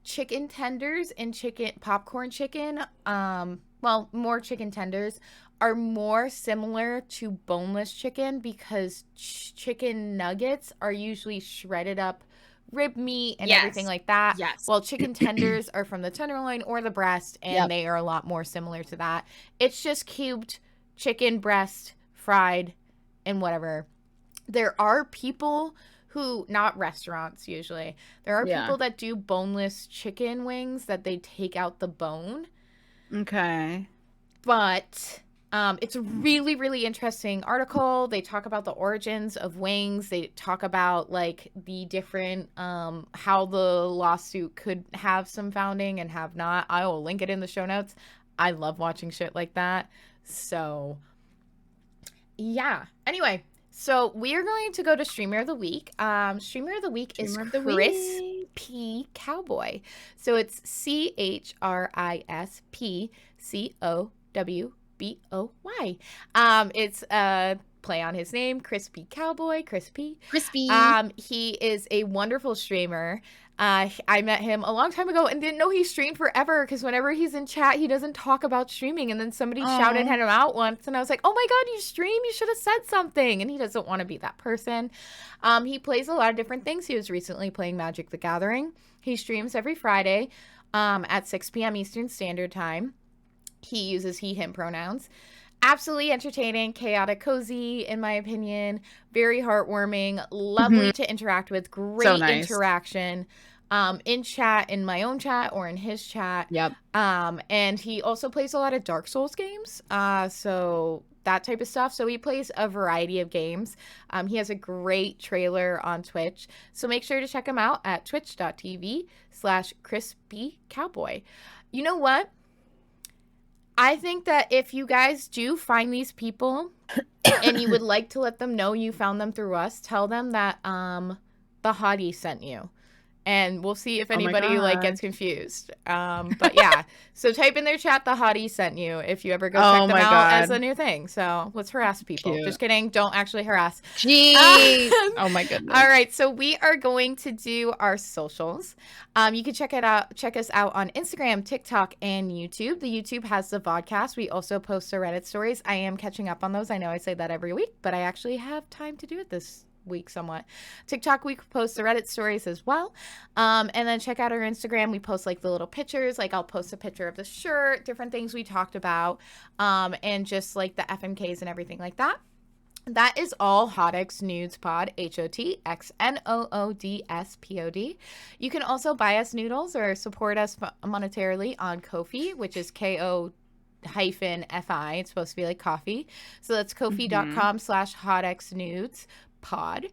[SPEAKER 2] chicken tenders and popcorn chicken, more chicken tenders, are more similar to boneless chicken because chicken nuggets are usually shredded up rib meat and everything like that.
[SPEAKER 1] Yes.
[SPEAKER 2] Well, chicken tenders are from the tenderloin or the breast, and they are a lot more similar to that. It's just cubed chicken breast, fried, and whatever. There are people who, not restaurants usually, there are people that do boneless chicken wings that they take out the bone.
[SPEAKER 1] Okay.
[SPEAKER 2] But it's a really, really interesting article. They talk about the origins of wings. They talk about like the different, how the lawsuit could have some founding and have not. I will link it in the show notes. I love watching shit like that. So yeah. Anyway, so we are going to go to Streamer of the Week. Streamer of the Week is ChrisPCowboy. So it's ChrisPCowboy. It's a play on his name, ChrisPCowboy, Crispy. He is a wonderful streamer. I met him a long time ago and didn't know he streamed forever because whenever he's in chat, he doesn't talk about streaming. And then somebody shouted at him out once, and I was like, oh my God, you stream? You should have said something. And he doesn't want to be that person. He plays a lot of different things. He was recently playing Magic the Gathering. He streams every Friday at 6 p.m. Eastern Standard Time. He uses he, him pronouns. Absolutely entertaining, chaotic, cozy, in my opinion. Very heartwarming, lovely to interact with. Great interaction in chat, in my own chat, or in his chat.
[SPEAKER 1] Yep.
[SPEAKER 2] And he also plays a lot of Dark Souls games. So that type of stuff. So he plays a variety of games. He has a great trailer on Twitch. So make sure to check him out at twitch.tv/ChrisPCowboy. You know what? I think that if you guys do find these people and you would like to let them know you found them through us, tell them that the Hottie sent you. And we'll see if anybody like gets confused. But yeah, so type in their chat, the Hottie sent you, if you ever go check them out as a new thing. So let's harass people. Cute. Just kidding. Don't actually harass.
[SPEAKER 1] Jeez. Oh my goodness.
[SPEAKER 2] All right. So we are going to do our socials. You can check us out on Instagram, TikTok, and YouTube. The YouTube has the vodcast. We also post our Reddit stories. I am catching up on those. I know I say that every week, but I actually have time to do it this week somewhat. TikTok, we post the Reddit stories as well. And then check out our Instagram. We post like the little pictures. Like I'll post a picture of the shirt, different things we talked about, and just like the FMKs and everything like that. That is all Hotties Nudes Pod, HOTXNOODSPOD. You can also buy us noodles or support us monetarily on Ko-fi, which is KO-fi. It's supposed to be like coffee. So that's kofi.com/hotxnudes pod.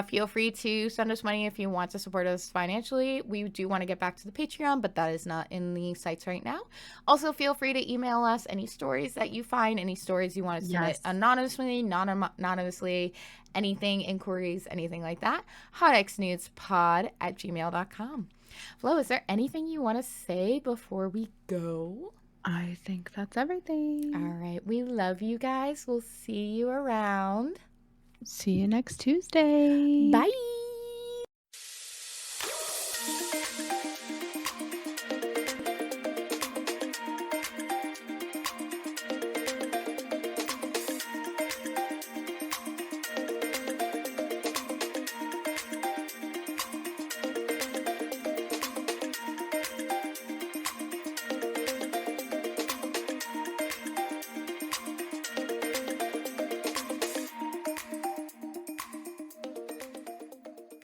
[SPEAKER 2] Feel free to send us money if you want to support us financially. We do want to get back to the Patreon, but that is not in the sites right now. Also, feel free to email us any stories that you find, any stories you want to submit anonymously, non-anonymously, anything, inquiries, anything like that. hotxnudespod@gmail.com. Flo, is there anything you want to say before we go?
[SPEAKER 1] I think that's everything.
[SPEAKER 2] All right. We love you guys. We'll see you around.
[SPEAKER 1] See you next Tuesday.
[SPEAKER 2] Bye.